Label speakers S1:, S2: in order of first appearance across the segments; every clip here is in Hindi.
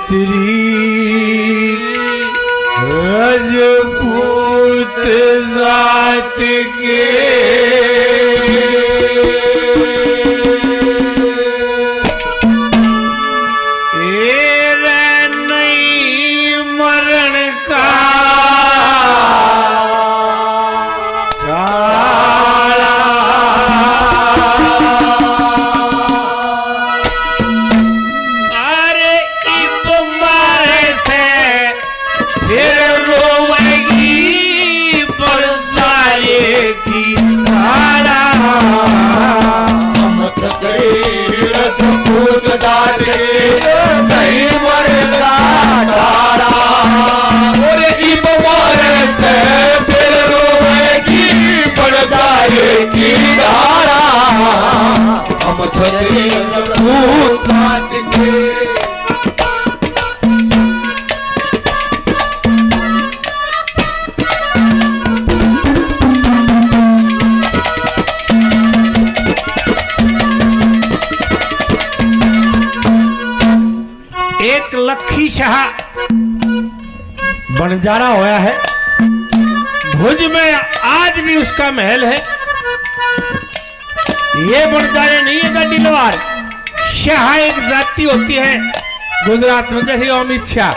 S1: क्षत्रिय रजपूत जात के
S2: एक लखी शाह बंजारा होया है। भुज में आज भी उसका महल है। ये बंजारे नहीं है गड्डीलवार। शाह एक जाति होती है गुजरात में, जैसे अमित शाह।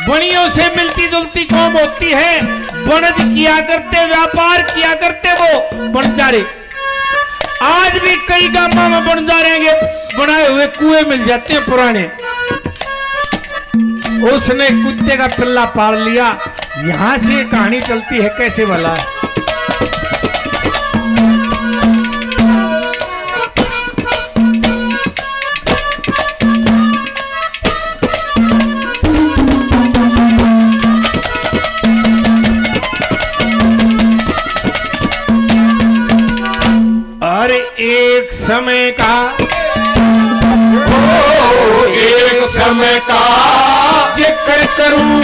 S2: बनियों से मिलती जुलती कौम होती है। वणज किया करते, व्यापार किया करते वो बंजारे। आज भी कई गांवों में बंजारे के बनाए हुए कुएं मिल जाते हैं पुराने। उसने कुत्ते का पिल्ला पाल लिया। यहां से कहानी चलती है कैसे भला। अरे एक समय का
S1: एक समय का
S2: जिक्र करूं,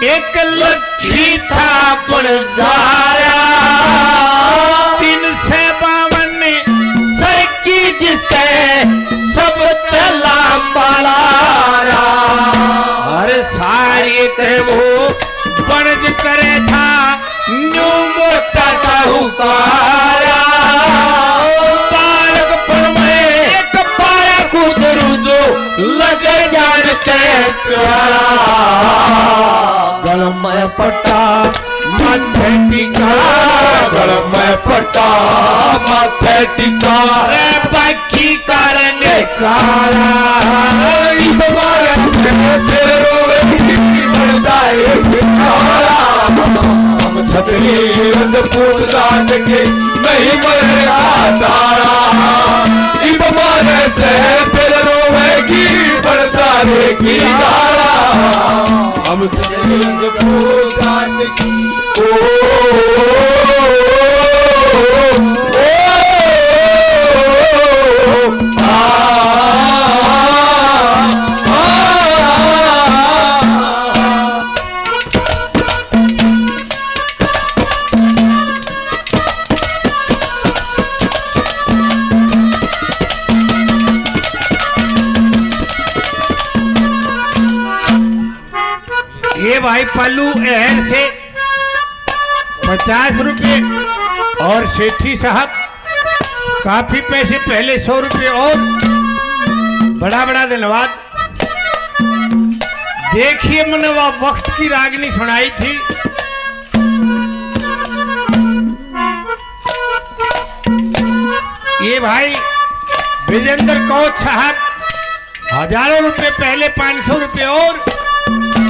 S2: एक लखी था बंजारा। 352 सर की जिसके सब तला बलारा। अरे सारी करे वो बनज करे था न्यू मोटा साहूकारा। लग जानते प्यारा, गल में पट्टा माथे टिका, गल में पट्टा माथे टिका। रे बाकी करने कारा तेरे रोवे बढ़ जाए प्यारा। हम क्षत्रिय रजपूत जात के नहीं मरेगा तारा। इब मारे से फिर रोवेगी बढ़ जाएगी तारा। हम क्षत्रिय रजपूत जात की भाई पल्लू एहन से 50 रुपए और सेठी साहब काफी पैसे पहले 100 रुपए और बड़ा बड़ा धन्यवाद। देखिए मैंने वह वक्त की रागनी सुनाई थी। ये भाई विजेंद्र कौच साहब हजारों रुपए पहले 500 रुपए और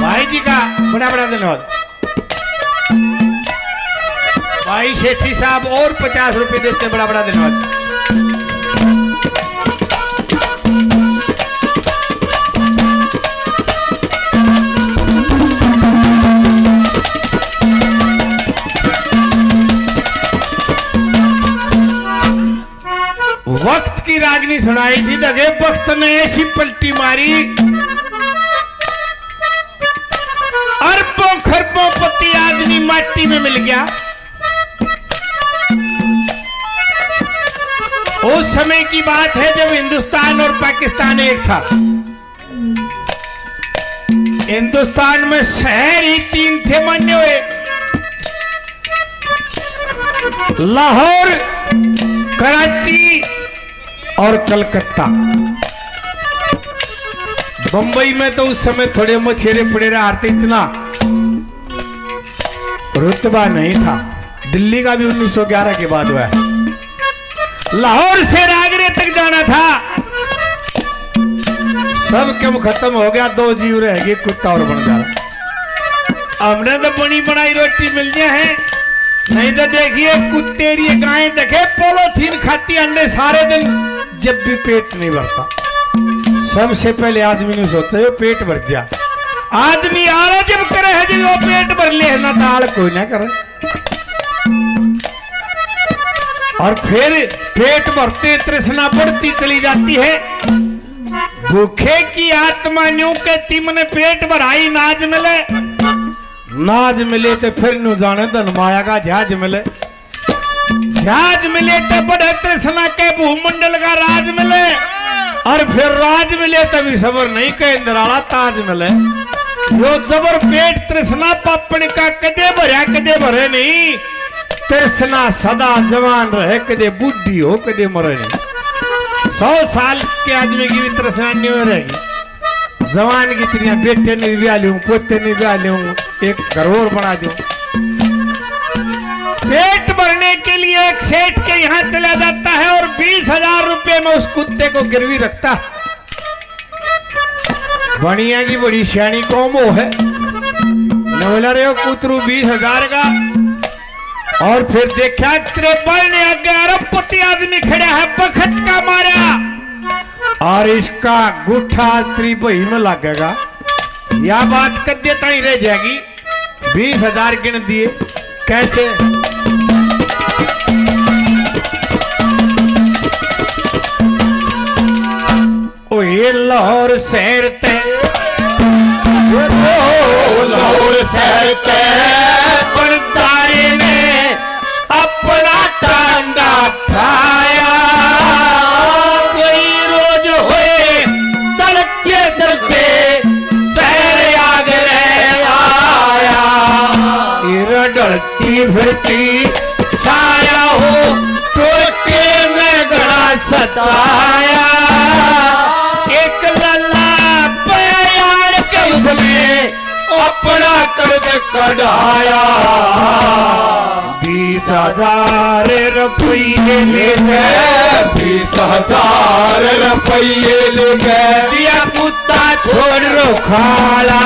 S2: भाई जी का बड़ा बड़ा धन्यवाद। भाई सेठी साहब और 50 रुपए देते, बड़ा बड़ा धन्यवाद। वक्त की रागनी सुनाई थी। दगे वक्त ने ऐसी पलटी मारी, अरबों खरबों पति आदमी माटी में मिल गया। उस समय की बात है जब हिंदुस्तान और पाकिस्तान एक था। हिंदुस्तान में शहर ही 3 थे मान्य हुए, लाहौर, कराची और कलकत्ता। बंबई में तो उस समय थोड़े मछेरे पड़े रहे, इतना रुतबा नहीं था। दिल्ली का भी 1911 के बाद हुआ है। लाहौर से आगरे तक जाना था, सब क्यों खत्म हो गया। 2 जीव रह गए, कुत्ता और बंजारा। हमने तो बनी बनाई रोटी मिल जाए है, नहीं तो देखिए कुत्ते गायें देखे पोलोथीन खाती अंडे सारे दिन, जब भी पेट नहीं भरता। सबसे पहले आदमी ने सोचा है पेट भर जा। आदमी आला जब करे है जब वो पेट भर ले ना, ताल कोई ना करे। और फिर पेट भरते तृष्णा बढ़ती चली जाती है। भूखे की आत्मा न्यू कहती मैंने पेट भराई, नाज मिले, नाज मिले तो फिर न्यू जाने धन माया का जहाज मिले, जहाज मिले तो बड़े तृष्णा के भूमंडल का राज मिले, और फिर राज मिले तभी सबर नहीं के इंद्राला ताज मिले। जो जबर पेट तृष्णा पापण का कदे भरया कदे भरे नहीं, तृष्णा सदा जवान रहे, कदे बुढ़ी हो कदे मरे नहीं। 100 साल के आदमी की भी तृष्णा नहीं हो रहेगी। जवान की इतनी बेटे नहीं ब्याह लूं, पोते नहीं ब्याह लूं, एक घरोर बना दूं। पेट भरने के लिए एक सेठ के यहाँ चला जाता है और 20,000 रुपए में उस कुत्ते को गिरवी रखता। बनिया की बड़ी श्याणी कौम वो है, नवला रे कुतरू 20,000 का। और फिर देखा त्रिपाल ने आगे अरबपति आदमी खड़ा है, बखत का मारा और इसका गुठा त्रिपही में लगेगा। यह बात कद्य ताई रह जाएगी। 20,000 गिन दिए, कैसे? ओ ये लाहौर शहर ते,
S1: लाहौर शहर ते
S2: बंजारे ने अपना टांगा ठाया। कोई रोज हुए चलते चलते शहर आगरे आया। इरा डलती फिरती छाया हो, टोटे में गड़ा सताया। एक लल्ला प्यार के उसमें
S1: अपना कर्ज कढ़ाया।
S2: 20,000 रुपये ले गए,
S1: 20,000 रुपये ले गए।
S2: दिया कुत्ता छोड़ रो खाला।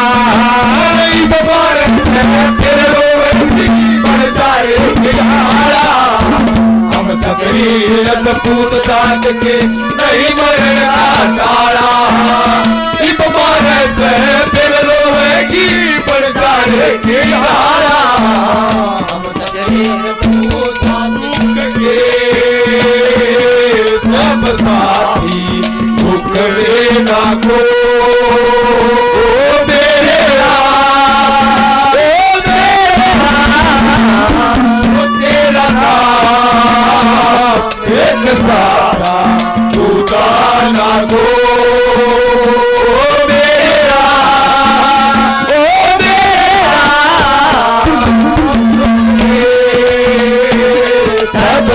S1: नहीं बबारक है फिर रोएगी बंजारे बिहारा। हम छतरी रजपूत जात के नहीं मरना डाला। बबारक है फिर रोएगी बंजारे बिहारा। हम छतरी रजपूत जात के सब साथी भूखरे ना को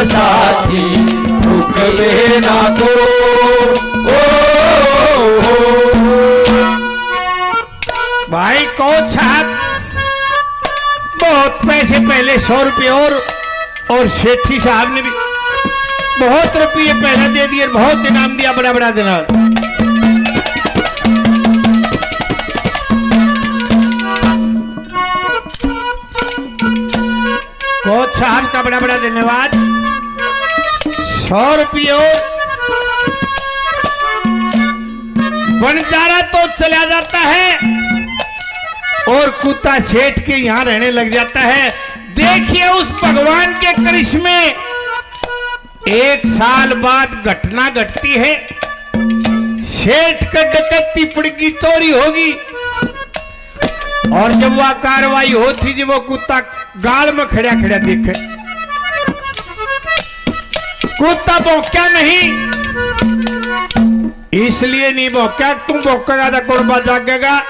S1: साथी भूख लेना को।
S2: भाई कौन साहब बहुत पैसे पहले 100 रुपये और सेठी साहब ने भी बहुत रुपये पहले दे दिए, बहुत इनाम दिया, बड़ा बड़ा देना। कोच साहब का बड़ा बड़ा धन्यवाद। 100 रुपये बंजारा तो चला जाता है और कुत्ता सेठ के यहां रहने लग जाता है। देखिए उस भगवान के करिश्मे। 1 साल बाद घटना घटती है, सेठ का डकैती पड़गी, चोरी होगी। और जब वह कार्रवाई होती, जब वो कुत्ता गाल में खड़ा खड़ा देखे, कुत्ता भौंका नहीं, इसलिए नहीं भौंका, तुम भौंकेगा तो कुर्बा जागेगा।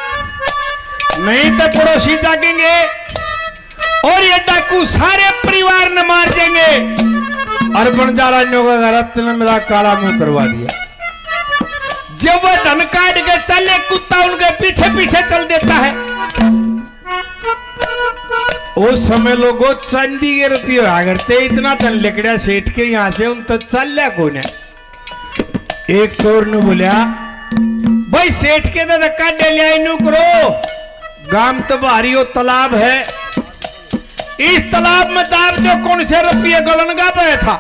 S2: नहीं तो पड़ोसी जागेंगे और ये डाकू सारे परिवार ने मार देंगे। और बंजारानियों का घर ने मेरा काला मुंह करवा दिया। जब वह धन काट के चले, कुत्ता उनके पीछे पीछे चल देता है। उस समय लोगों चांदी के रुपये आगरते इतना धन लिकड़ा सेठ के यहां से उन तो चल लिया कौन है। एक चोर ने बोलिया, भाई सेठ के तो धक्का दे लिया, इनू करो। गांव तो बाहरी हो तालाब है, इस तालाब में दाब दो, कौन से रुपये गलनगा पे था।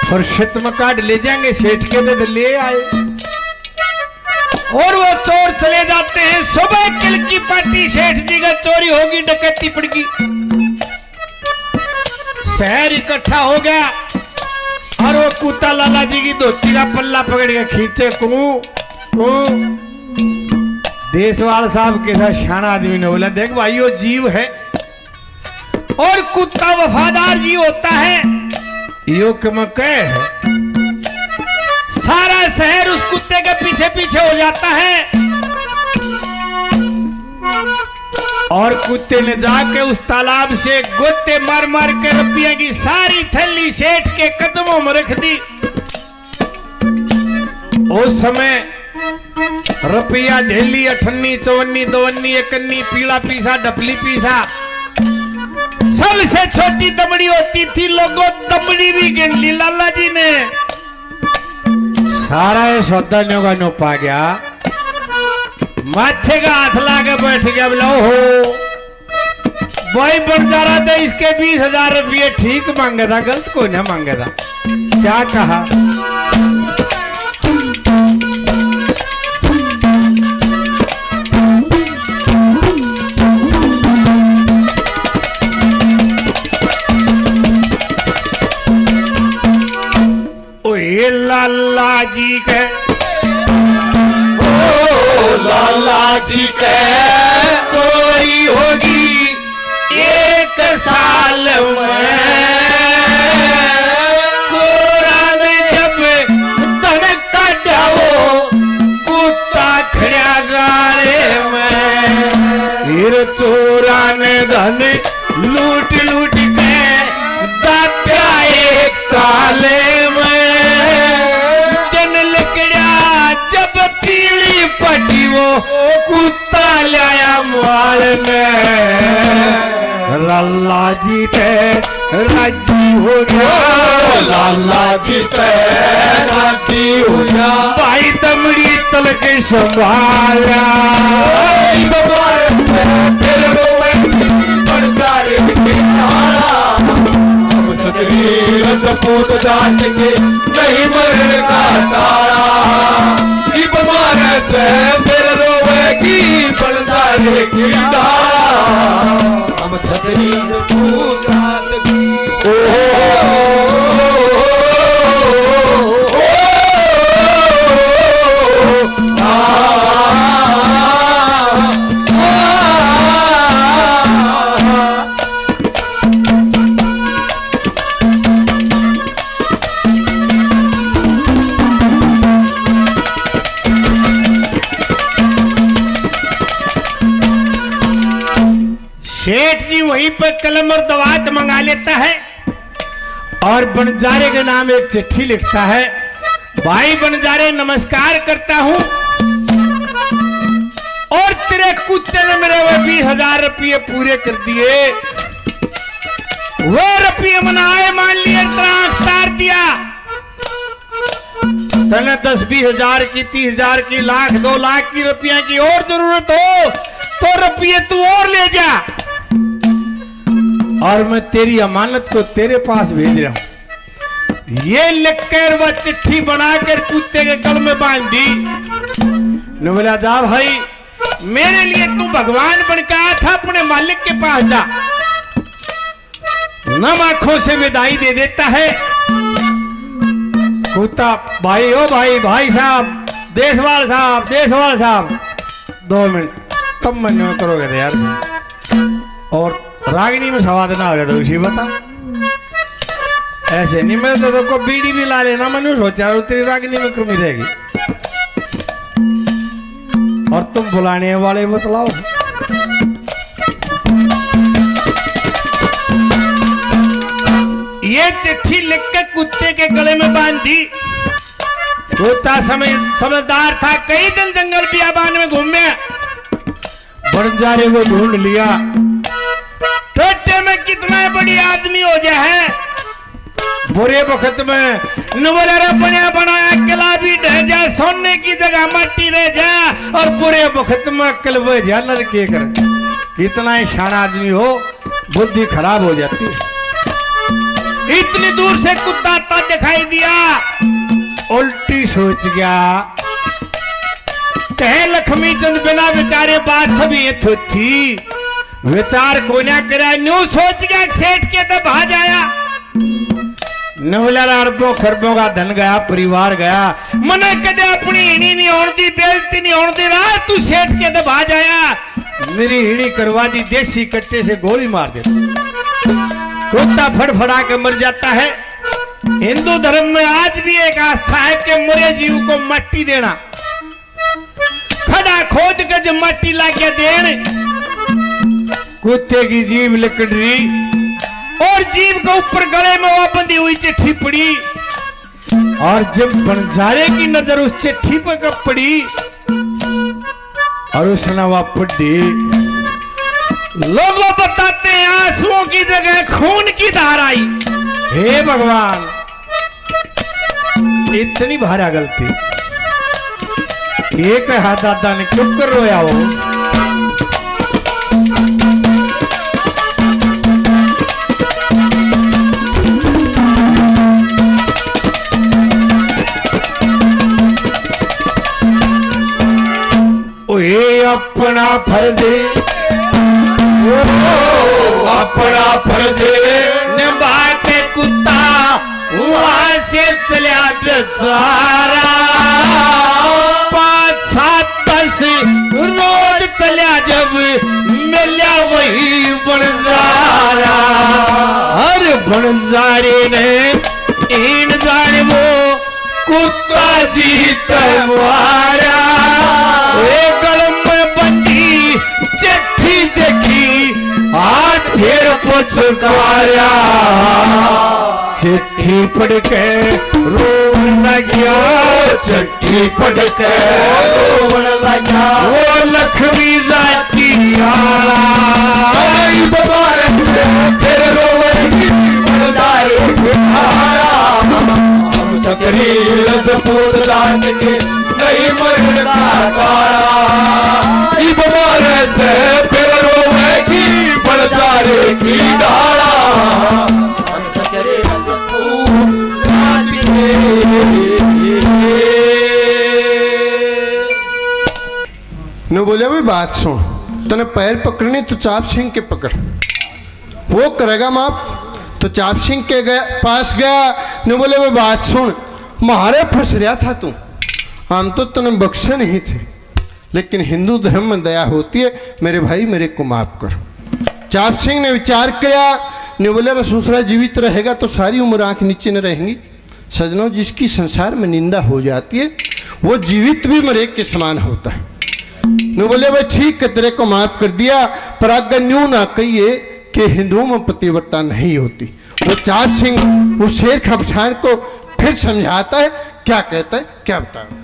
S2: फुर्सत में काट ले जाएंगे, सेठ के तो ले आए। और वो चोर चले जाते हैं। सुबह किल की पार्टी, सेठ जी का चोरी होगी, डकैती पड़गी, शहर इकट्ठा हो गया। और वो कुत्ता लाला जी की धोती का पल्ला पकड़ के खींचे, कू देशवाल साहब के साथ शाना आदमी ने बोला, देख भाई वो जीव है और कुत्ता वफादार जीव होता है, यो कह है। सारा शहर उस कुत्ते के पीछे पीछे हो जाता है। और कुत्ते ने जाके उस तालाब से गोते मार मार के रुपये की सारी थैली सेठ के कदमों में रख दी। उस समय रुपया ढेली, अठन्नी, चौवन्नी, दवन्नी, इकन्नी, पीला पीसा, डपली पीसा, सबसे छोटी दमड़ी होती थी। लोगों दमड़ी भी गिन ली लाला जी ने। सारा ये सौदा न्योगा नो पा गया, माथे का हाथ लाके बैठ गया। बोला हो भाई बंजारा तो इसके 20,000 रुपये ठीक मांगे था, गलत को ना मांगे था। क्या कहा, लाला जी के,
S1: ओ लाला जी के चोरी होगी 1 साल में। चोरा ने जब धन काटाओ, कुत्ता खड़ा गारे में।
S2: फिर चोरा ने धन लूट लूट के दाप्या एक ताले में। पीली पटी वो कुत्ता लाया माल में। लाला जी ते राजी हो गया,
S1: लाला जी ते राजी हो गया।
S2: भाई दमड़ी तल के संभाला,
S1: फिर रोवे बंजारे के नारा। हम छतरी रजपूत जात के नहीं मरण का तारा। से फिर रोवेगी बंजारे की डारा। हम छतरी रजपूत जात की।
S2: सेठ जी वहीं पर कलम और दवात मंगा लेता है और बंजारे के नाम एक चिट्ठी लिखता है। भाई बंजारे, नमस्कार करता हूं, और तेरे कुत्ते ने मेरे वो 20,000 रुपये पूरे कर दिए। वो रुपये मनाए मान लिए, तार दिया। तने 10-20 हजार की, 30,000 की, लाख 2 लाख की रुपया की और जरूरत हो तो रुपये तू और ले जा, और मैं तेरी अमानत को तेरे पास भेज रहा हूं। ये लिखकर वह चिट्ठी बनाकर कुत्ते के गल में बांध दी। ने बोला, जा भाई, मेरे लिए तू भगवान बनकर आया था, अपने मालिक के पास जा। नम आंखों से विदाई दे देता है कुत्ता। भाई, ओ भाई, भाई साहब, देशवाल साहब, देशवाल साहब, 2 मिनट तब मन करोगे यार। और रागिनी में सवाद ना हो रहा तो उसी बता, ऐसे नहीं। मैं तो बीड़ी भी ला लेना, मैंने सोचा तेरी रागिनी में कमी रहेगी। और तुम बुलाने वाले बतलाओ। ये चिट्ठी लिखकर कुत्ते के गले में बांध दी। कुत्ता समझदार था, कई दिन जंगल बियाबान में घूमे, बंजारे को ढूंढ लिया। टोटे में कितना बड़ी आदमी हो जाए, बुरे वक्त में नुबलेरा बनाया किला भी ढह जाए, सोने की जगह मट्टी रह जाए, और बुरे वक्त में कलबे जा लड़के कर। कितना ही शान आदमी हो, बुद्धि खराब हो जाती है। इतनी दूर से कुत्ता आता दिखाई दिया, उल्टी सोच गया, कहे लक्ष्मी चंद बिना विचारे बात सभी थी, विचार को ना करा, न्यू सोच गया सेठ के तो भाज आया। नवलारा अरबों खरबों का धन गया, परिवार गया, मना कदे अपनी हिणी नहीं होने दी, बेइज्जती नहीं होने दे रहा, तू सेठ के तो भाज आया, मेरी हिणी करवा दी, देसी कट्टे से गोली मार दे। कुत्ता फड़फड़ा के मर जाता है। हिंदू धर्म में आज भी एक आस्था है कि मरे जीव को मट्टी देना, खड़ा खोद के जब मट्टी लाके देने। कुत्ते की जीभ लिकड़ रही और जीभ के ऊपर गले में वो बंधी हुई चिट्ठी पड़ी, और जब बंजारे की नजर उस चिट्ठी पर कब पड़ी और उसने वह पढ़ी, लोगों बताते हैं आंसुओं की जगह खून की धार आई। हे भगवान, इतनी भारा गलती, एक हाथ दादा ने क्यों कर रोया हो। ओए अपना फर्ज,
S1: अपना फर्ज
S2: निभा के कुत्ता वहां से चला बेचारा। 5-7 रोज चला, जब मिला वही बनजारा। हर बनजारे ने इन जाने वो कुत्ता जीत मारा। एक गलम में बंदी चिट्ठी देखी, हाथ फिर पुचकारा। चिट्ठी पढ़ के रोने लगा,
S1: चिट्ठी पढ़ के रोने लगा,
S2: वो लक्ष्मी जाती
S1: फिर रोएगी बंजारे की आया। हम चक्री रजपूत जात के नहीं मरना पाया, इब मारे से फिर रोएगी बंजारे की डाला। हम चक्री रजपूत जात
S3: नो बोले भाई बात सुन, तने पैर पकड़ने तो चाप सिंह के पकड़, वो करेगा माप। तो चाप सिंह के पास गया, नो बोले भाई बात सुन, मारे फंस रहा था तू, हम तो तने बख्शे नहीं थे, लेकिन हिंदू धर्म में दया होती है, मेरे भाई मेरे को माफ कर। चाप सिंह ने विचार किया, नो बोले रसूसरा जीवित रहेगा तो सारी उम्र आंख नीचे न रहेंगी। सजनों, जिसकी संसार में निंदा हो जाती है वो जीवित भी मरे के समान होता है। नो बोले भाई ठीक है, तेरे को माफ कर दिया, पर अगर न्यू ना कहिए कि हिंदुओं में पतिव्रता नहीं होती। वो चाप सिंह उस शेर खपछाण को फिर समझाता है, क्या कहता है क्या बताओ।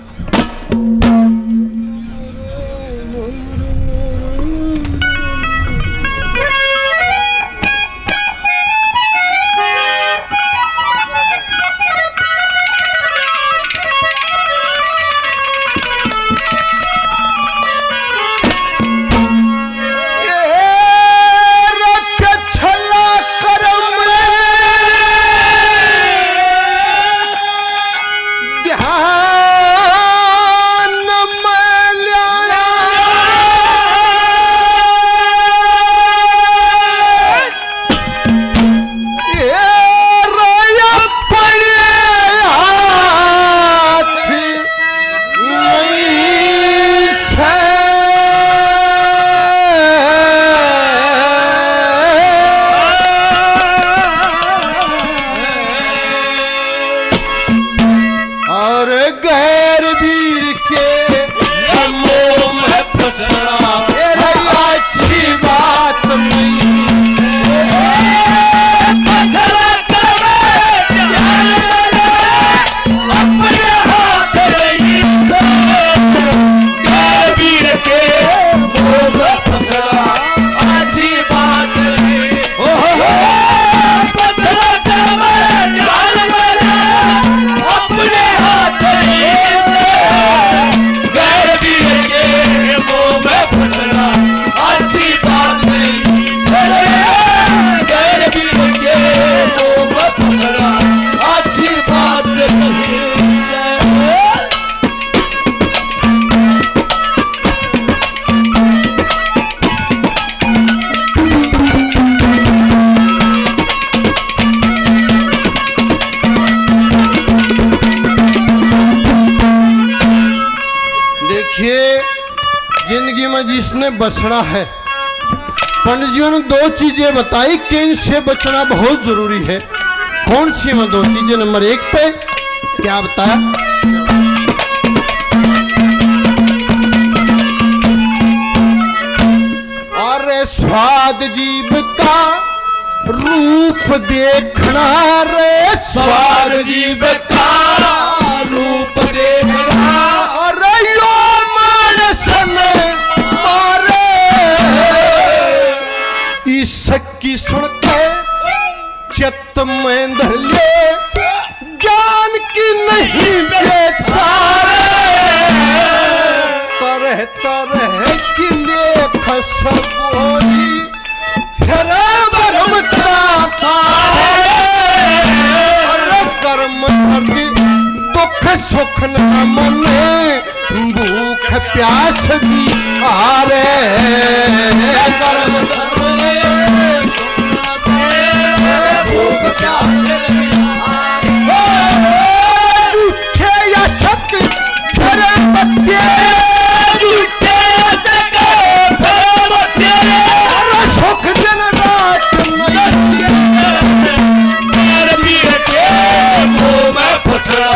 S3: देखिए, जिंदगी में जिसने बचना है, पंडित जी ने दो चीजें बताई कि इनसे बचना बहुत जरूरी है। कौन सी में दो चीजें? नंबर 1 पे क्या बताया? अरे स्वाद जीव का रूप देखना रे,
S1: स्वाद जीव का रूप देखना,
S3: अरे यो मानस में मारे इसकी सुन के चित्त में धर ले, जान की नहीं बेचारे, तरह तरह की लेख सब बोली फिर भरम त्रासारे, अरे कर्म सर्दी दुख सुख न मने, भूख प्यास भी आरे, कर्म सर्दी भूख प्यास झूठे या सत्य फिर बत्ते,
S1: झूठे सके फिर बत्ते,
S3: सुख दिन रात नहीं,
S1: मेरे पीर के मुंह में फंसना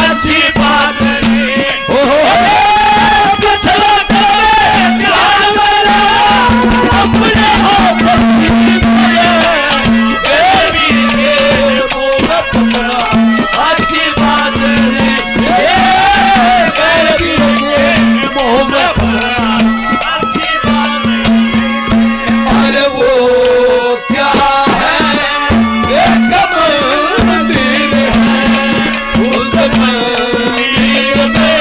S1: अच्छी बात नहीं। फंसना करे ध्यान वाला अपने आप मेरे पीर के मुंह में फंसना अच्छी बात नहीं। मेरे पीर के मुंह में फंसना अच्छी बात नहीं। अरे वो क्या है, एक मंदिर है, उस मंदिर में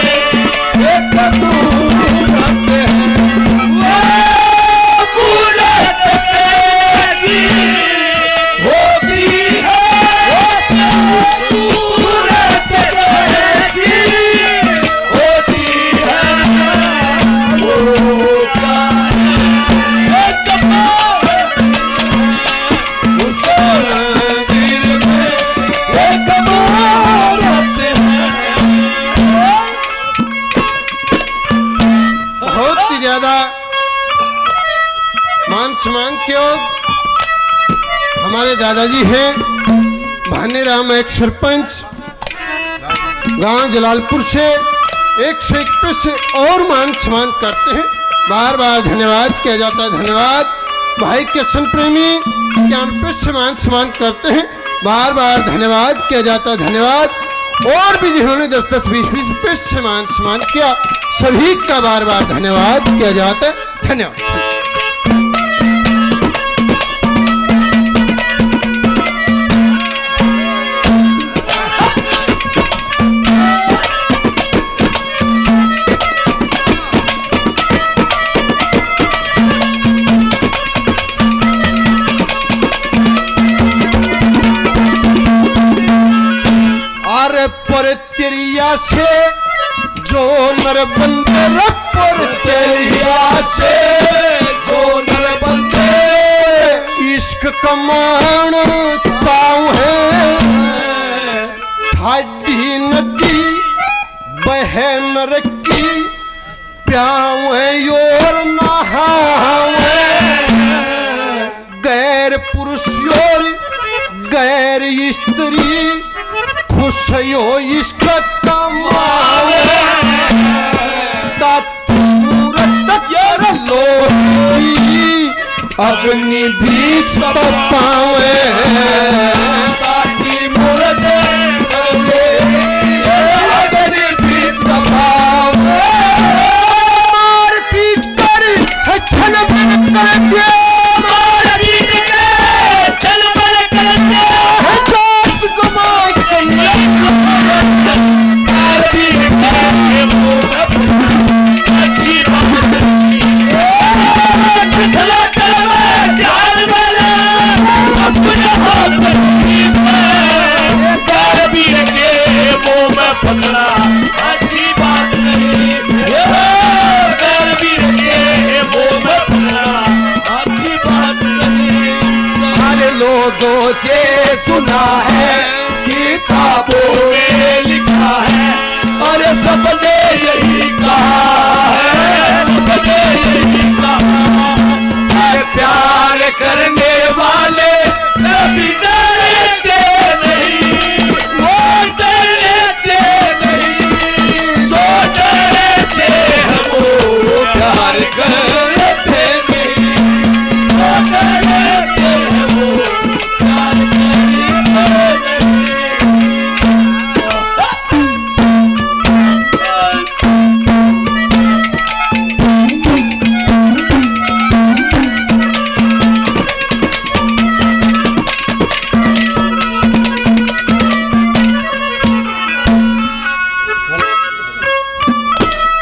S1: एक मूरत है, वो मूरत कैसी होती है, मूरत कैसी होती है, वो क्या है, एक उस मंदिर में एक मूरत है।
S3: बहुत ही ज्यादा मान सम्मान क्यों? हमारे दादाजी हैं भानीराम, एक सरपंच गांव जलालपुर से 101 पैसे और मान सम्मान करते हैं। बार बार धन्यवाद किया जाता है। धन्यवाद भाई किशन प्रेमी 91 पैसे मान सम्मान करते हैं। बार बार धन्यवाद किया जाता है। धन्यवाद और भी जिन्होंने 10-10, 20-20 रुपये से मान सम्मान किया, सभी का बार बार धन्यवाद किया जाता है। धन्यवाद। पर तेरिया से जो नर बंदे, पर तेरिया से जो नर बंदे इश्क कमान चाऊ है, ठाडी नदी बह नर की प्यावे योर नहावे, गैर पुरुष योर गैर स्त्री खुश हो इश्क कमावे, मूरत लोही अग्नि बीच पावे, मूरत अग्नि बीच पावे, मार पीट कर छन बन कर दे, मार पीट के छन बन कर दे,
S1: फसना अच्छी बात नहीं, अच्छी बात नहीं। हर लोगों से सुना है, किताबों में लिखा है, अरे सबने यही कहा है, सबने यही कहा है, प्यार करने वाले कभी डरते नहीं, वो डरते नहीं, जो डरते हैं वो प्यार करते नहीं, जो डरते हैं वो प्यार करते नहीं।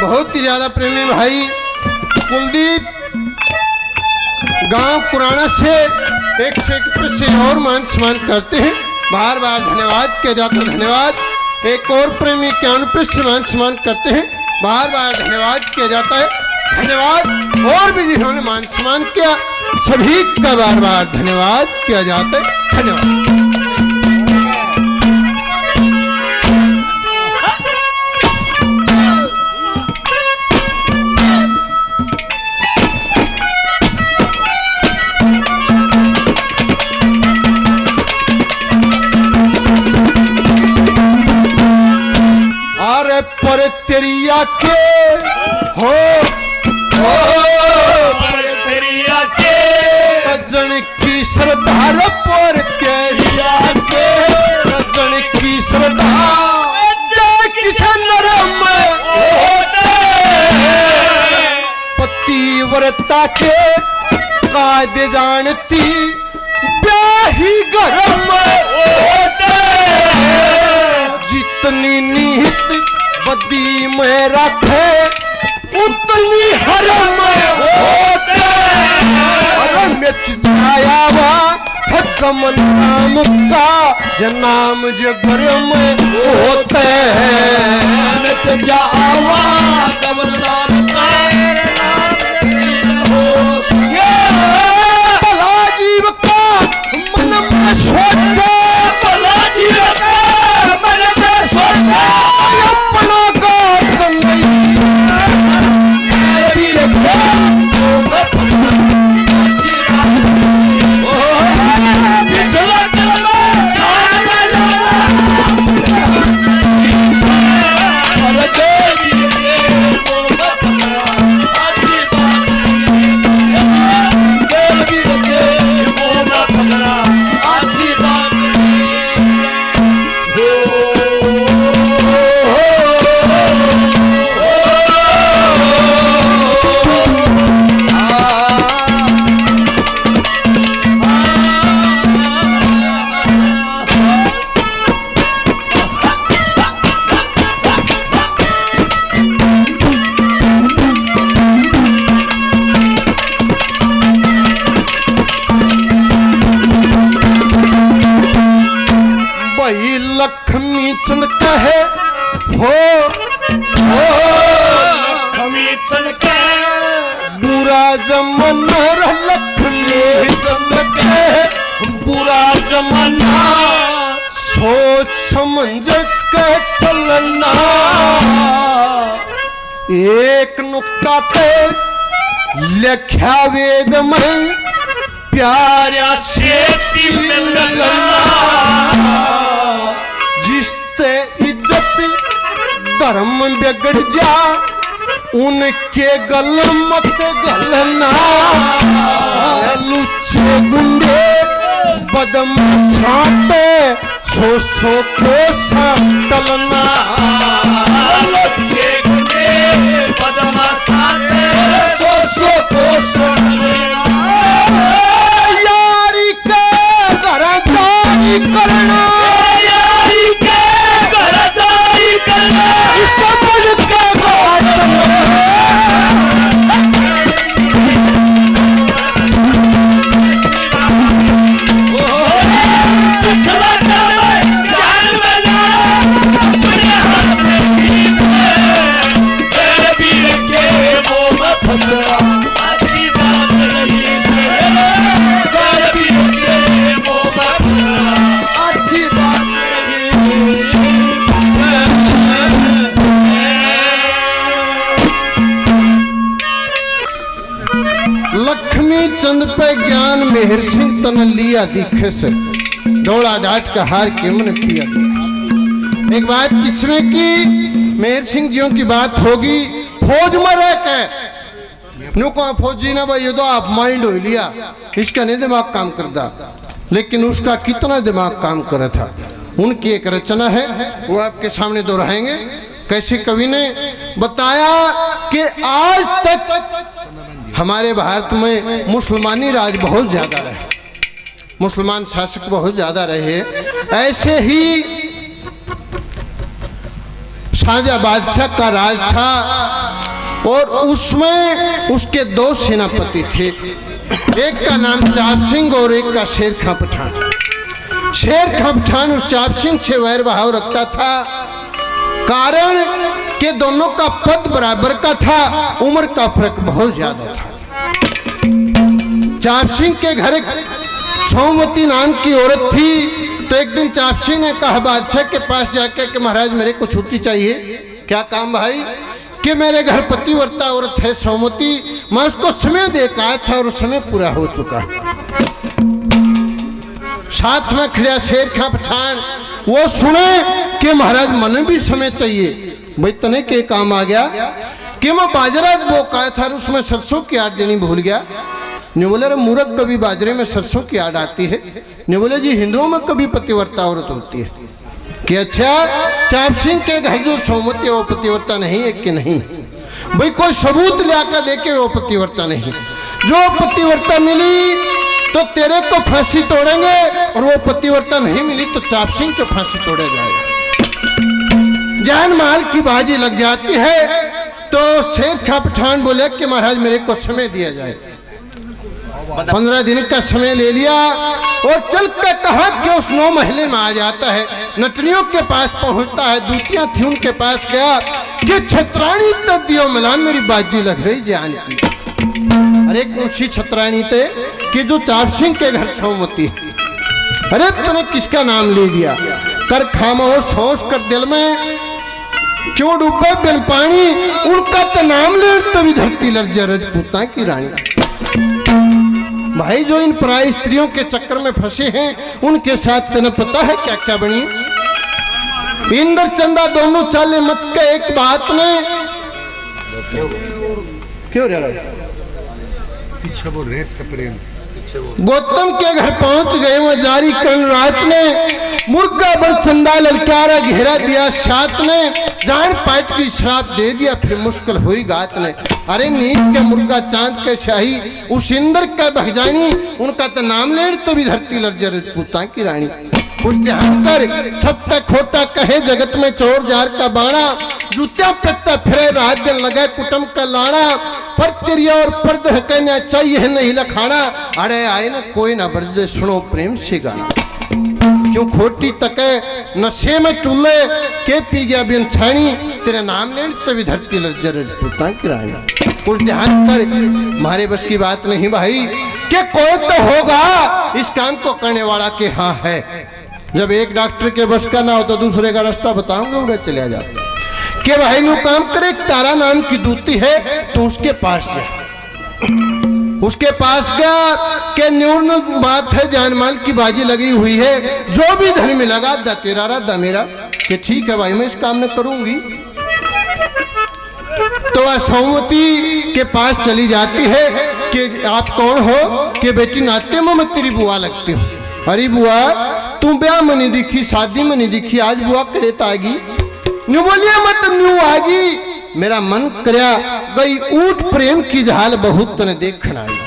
S3: बहुत ही ज्यादा प्रेमी भाई कुलदीप गांव कुराना से एक से और मान सम्मान करते हैं, बार बार धन्यवाद किया जाता है। धन्यवाद। एक और प्रेमी ज्ञान पे मान सम्मान करते हैं, बार बार धन्यवाद किया जाता है। धन्यवाद। और भी जिन्होंने मान सम्मान किया सभी का बार बार धन्यवाद किया जाता है। धन्यवाद। पर तेरी आंखें हो
S1: पर तेरी आंखें,
S3: सजन की सरदार पर तेरी आंखें, सजन की सरदार किशन नरम होते, पतिव्रता के कायदे जानती ब्याही गरम होते, जितनी निहित बदी में रखे उतनी हरम होते, मिर्च छाया हुआ है कमल नाम का जनाम जो गरम होते हैं,
S1: मिर्च जावा कमल नाम का
S3: भला जीव का मन में सोचे,
S1: भला जीव का मन में सोचे,
S3: अपना गात नहीं
S1: भी रखे अच्छी बात पिछला कलमा और देवी के वो पसरा अच्छी बात देवी के वो पसरा अच्छी बात
S3: वही लक्ष्मी चंद कहे हो
S1: खमी चलके
S3: बुरा जमाना लक्ष्मी चंद कहे बुरा जमाना, सोच समझ के चलना, एक नुक्ता पे लिखा वेद में प्यारा से मिलना, जिसते इज्जत धर्म बिगड़ जा उनके गल मत गलना, लुच्चे गुंडे बदमाशाते सो को टलना,
S1: लुच्चे गुंडे बदमाशाते सो को
S3: यारी के घरदारी करना,
S1: यारी के घरदारी करना,
S3: समझ के बात
S1: पिछला कलमा जान में जाना अपने हाथ में खींच ले, वीर के वो में फंसा अच्छी बात नहीं है, वीर के वो में फंसा अच्छी बात नहीं है।
S3: तन लिया दिखे से, दौड़ा डांट का हार के मन पिया दिखे। एक बात किसने की, मेहर सिंह जियों की बात होगी, फौज में रह के नुको फौजी ना भाई, ये तो आप माइंड हो लिया, इसका नहीं दिमाग काम करता, लेकिन उसका कितना दिमाग काम कर रहा था। उनकी एक रचना है, वो आपके सामने दोहराएंगे। कैसे कवि ने बताया कि आज तक हमारे भारत में मुसलमानी राज बहुत ज्यादा रहे, मुसलमान शासक बहुत ज्यादा रहे। ऐसे ही शाहजहां बादशाह का राज था और उसमें उसके दो सेनापति थे, एक का नाम चाप सिंह और एक का शेर खां पठान। शेर खां पठान उस चाप सिंह से वैर भाव रखता था, कारण कि दोनों का पद बराबर का था, उम्र का फर्क बहुत ज्यादा था। चाप सिंह के घर सोमवती नाम की औरत थी, तो एक दिन चाप सिंह ने कहा बादशाह के पास जाकर कि महाराज मेरे को छुट्टी चाहिए। क्या काम भाई? कि मेरे घर पतिव्रता औरत है सोमवती, मैं उसको समय दे के आया था और समय पूरा हो चुका। साथ में खड़ा शेर खां पठान, वो सुने कि महाराज मन भी समय चाहिए। भाई तने के काम आ गया कि मैं बाजरा वो काया था, उसमें सरसों की आड़ देनी भूल गया। ने बोले रे मूर्ख, कभी बाजरे में सरसों की आड़ आती है? ने बोले जी हिंदुओं में कभी पतिव्रता औरत होती है। कि अच्छा, चाप सिंह के घर जो सोमवती वो पतिव्रता नहीं है कि नहीं? भाई कोई सबूत लाकर देके वो पतिव्रता नहीं। जो पतिव्रता मिली तो तेरे को फांसी तोड़ेंगे, और वो पतिव्रता नहीं मिली तो चाप सिंह के फांसी तोड़ा जाएगा। जान माल की बाजी लग जाती है। तो शेर खां पठान बोले कि महाराज मेरे को समय दिया जाए। 15 दिन का समय ले लिया और चल कर कहा कि उस 9 महले में आ जाता है, नटनियों के पास पहुंचता है। दूतियां थी उनके पास गया कि छत्राणी तो दियो मिला, मेरी बाजी लग रही जान की। अरे कौन सी छत्राणी थे? कि जो चाप सिंह के घर सोमवती। अरे तूने किसका नाम ले दिया? कर खामोश सोच कर दिल में क्यों डूबे बिन पानी, उनका तो नाम ले तो भी धरती लर्जा रजपूता की रानी। भाई जो इन पराई स्त्रियों के चक्कर में फंसे हैं, उनके साथ तेने पता है क्या क्या बनी? इंद्र चंदा दोनों चाले मत के एक बात ने क्यों पीछे वो रेत का प्रेम गौतम के घर पहुंच गए। वो जारी करण रात ने मुर्गा बन चंदा ललकारा घेरा दिया, साथ ने जान पाट की शराब दे दिया, फिर मुश्किल हुई गात ने। अरे नीच के मुर्गा चांद के शाही, उस इंद्र का भगजानी, उनका तो नाम ले तो भी धरती लर्जा रजपूता की रानी। कुछ ध्यान कर, सब तक खोटा कहे जगत में चोर जार का बाणा, जूतियां पेटता फिरे रात दिन लगे कुटुंब का लाड़ा, पर तेरी और पर्द कहना चाहिए नहीं लखाना। अरे आए न कोई ना बरजे सुनो प्रेम से गाना, क्यों खोटी तके नशे में टूले के पी गया बिन छानी, तेरे नाम ले तो भी धरती लर्जा रजपूता की रानी। कुछ ध्यान कर, हमारे बस की बात नहीं भाई कि कोई तो होगा इस काम को करने वाला के हाँ है। जब एक डॉक्टर के बस का ना हो तो दूसरे का रास्ता बताऊंगा, उड़े चले जा कि भाई नु काम करे। तारा नाम की दूती है तो उसके पास जा, उसके पास गया कि न्यून बात है, जान माल की बाजी लगी हुई है, जो भी धन में लगा दा तेरा रा दा मेरा। कि ठीक है भाई मैं इस काम में करूंगी। तो वह सोमवती के पास चली जाती है कि आप कौन हो? कि बेटी नाते में मैं तेरी बुआ लगती हूँ। अरे बुआ तू ब्याह में नहीं दिखी, शादी में नहीं दिखी, आज बुआ करेत आगी? न्यू बोलिए मत न्यू आगी, मेरा मन करया गई ऊट प्रेम की जहाल बहुत तने देखना आई।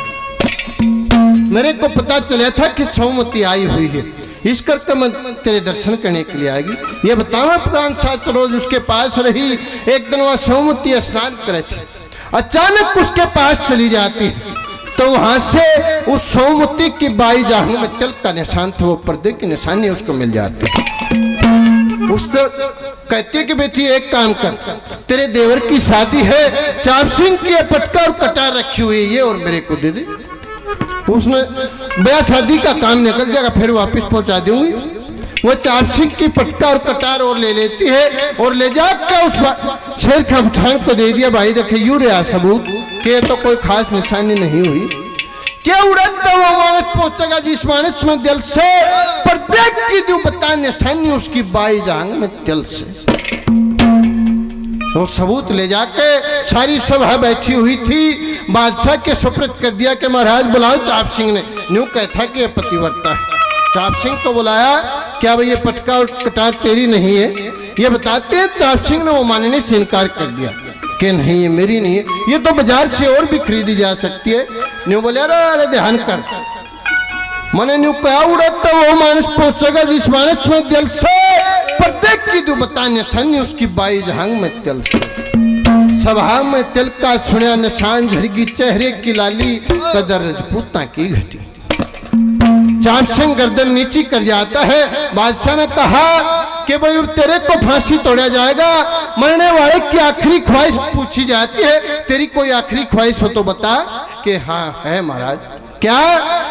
S3: मेरे को पता चला था कि सोमवती आई हुई है, इस करके मैं तेरे दर्शन करने के लिए आएगी। ये बताओ पुरान साथ रोज उसके पास रही। एक दिन वह सोमवती स्नान करे थी, अचानक उसके पास चली जाती है तो वहां से उस सोमवती की बाई जाहू में तिल का निशान था, वो पर्दे की निशानी उसको मिल जाती। उससे कहती है कि बेटी एक काम कर, तेरे देवर की शादी है, चाप सिंह की पटका और कटार रखी हुई है, ये और मेरे को दे दे। उसने ब्याह शादी का काम निकल जाएगा, फिर वापस पहुंचा दूंगी। वो चाप सिंह की पटका और कटार और ले लेती है और ले जाकर उस शेर खां पठान को दे दिया। भाई देखे यूं रहा सबूत कि तो कोई खास निशानी नहीं हुई। क्या उड़ता वो मानस पहुंचेगा जिस मानस में दिल से, पर देख की दू बता निशानी उसकी बाई जांग में दिल से। तो सबूत ले जाके सारी सभा बैठी हुई थी, बादशाह के सुपुर्द कर दिया कि महाराज बुलाओ चाप सिंह ने। न्यू कहता कि पतिव्रता है। चाप सिंह को बुलाया, क्या भाई ये पटका और कटार तेरी नहीं है? ये बताते हैं चाप सिंह ने वो मानने से इनकार कर दिया कि नहीं ये मेरी नहीं है, ये तो बाजार से और भी खरीदी जा सकती है। न्यू बोले अरे ध्यान कर, मैंने न्यू क्या उड़ता वो मानस पहुंचेगा जिस मानस में दिल से, पर देख की तू बता निशानी उसकी बाई जहांग में दिल से। सभा में तिल का सुनिया निशान झड़गी चेहरे की लाली, कदर रजपूता की घटी। चाप सिंह गर्दन नीची कर जाता है। बादशाह ने कहा कि भाई तेरे को फांसी तोड़ा जाएगा, मरने वाले की आखिरी ख्वाहिश पूछी जाती है, तेरी कोई आखिरी ख्वाहिश हो तो बता। कि हाँ है महाराज। क्या?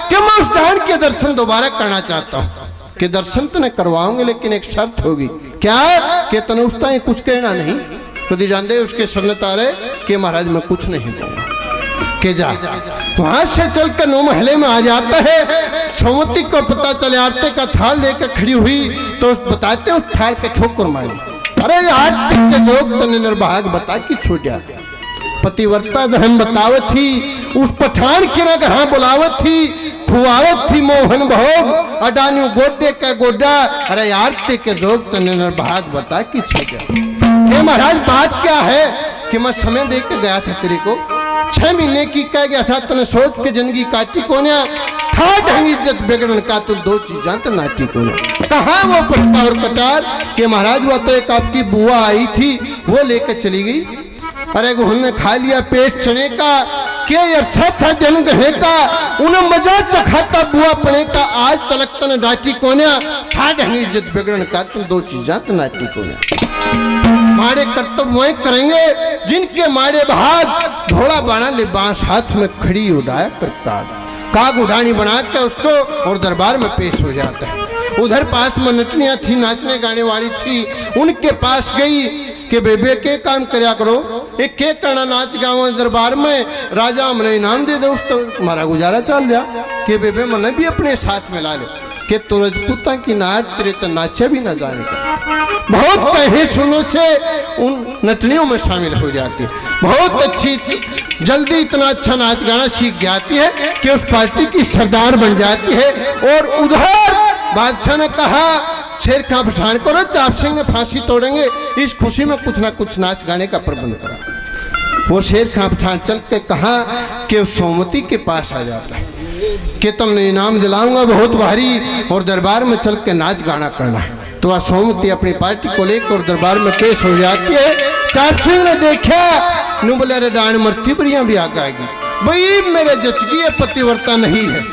S3: कि मैं उस डांड के दर्शन दोबारा करना चाहता हूँ। कि दर्शन तो नहीं करवाऊंगे लेकिन एक शर्त होगी। क्या? कि तने उस टाइम कुछ कहना नहीं। कभी जानते उसके सुनने तारे कि महाराज मैं कुछ नहीं कहूंगा। के जा वहां से चलकर 9 महले में आ जाता है। सोमवती को पता चले आरती का थाल लेकर खड़ी हुई तो बताते हैं उस थाल के ठोकर मारी। अरे आरती के जोग तने निर्भाग बता कि छूटा। पतिव्रता धर्म बतावत थी, उस पठान के ना कहाँ बुलावत थी, खुआवत थी मोहन भोग अडान्यू गोडे का गोडा। अरे आरती के जोग तने निर्भाग बता कि छूटा। हे महाराज बात क्या है? कि मैं समय दे के गया था तेरे को, 6 महीने की कह गया था, तने सोच के जिंदगी काटी कोन्या था ढंग इज्जत बिगड़न का तू 2 चीज़ां तो नाटी कोन्या। कहा वो पटका और कटार? के महाराज वो तो एक आपकी बुआ आई थी वो लेकर चली गई। अरे उन्होंने खा लिया पेट चने का, के अरसा था दिन गहे का, उन्हें मजा चखाता बुआ पने का, आज तलक तने डाटी कोन्या था ढंग इज्जत बिगड़न का तुम 2 चीज़ां तो नाटी कोन्या। माड़े कर्तव्य वही करेंगे जिनके माड़े भाग घोड़ा बाणा ले बांस हाथ में खड़ी उड़ाया कर काग उड़ानी बना के उसको और दरबार में पेश हो जाता है। उधर पास में नटनियां थी, नाचने गाने वाली थी, उनके पास गई कि बेबे के काम करया करो, एक के करना नाच गाँव दरबार में, राजा हमने इनाम दे दो तो हमारा गुजारा चल गया। कि बेबे मैंने भी अपने साथ में ला ले कि तो रजपूता की नार तेरे तो नाचे भी न जाने का। बहुत कहे सुनो से उन नटनियों में शामिल हो जाती है। बहुत अच्छी जल्दी इतना अच्छा नाच गाना सीख जाती है कि उस पार्टी की सरदार बन जाती है। और उधर बादशाह ने कहा शेर खां पठान करो, चाप सिंह ने फांसी तोड़ेंगे, इस खुशी में कुछ ना कुछ नाच गाने का प्रबंध करा। वो शेर खां पठान चल के कहा कि सोमवती के पास आ जाता है कि तुमने इनाम दिलाऊंगा बहुत भारी और दरबार में चल के नाच गाना करना है। तो सोमवती अपनी पार्टी को लेकर दरबार में पेश हो जाती है। चाप सिंह ने देखा नु बोले रे डांड मरती बरियां भी आग आएगी भाई मेरे जचगी है, पतिव्रता नहीं है।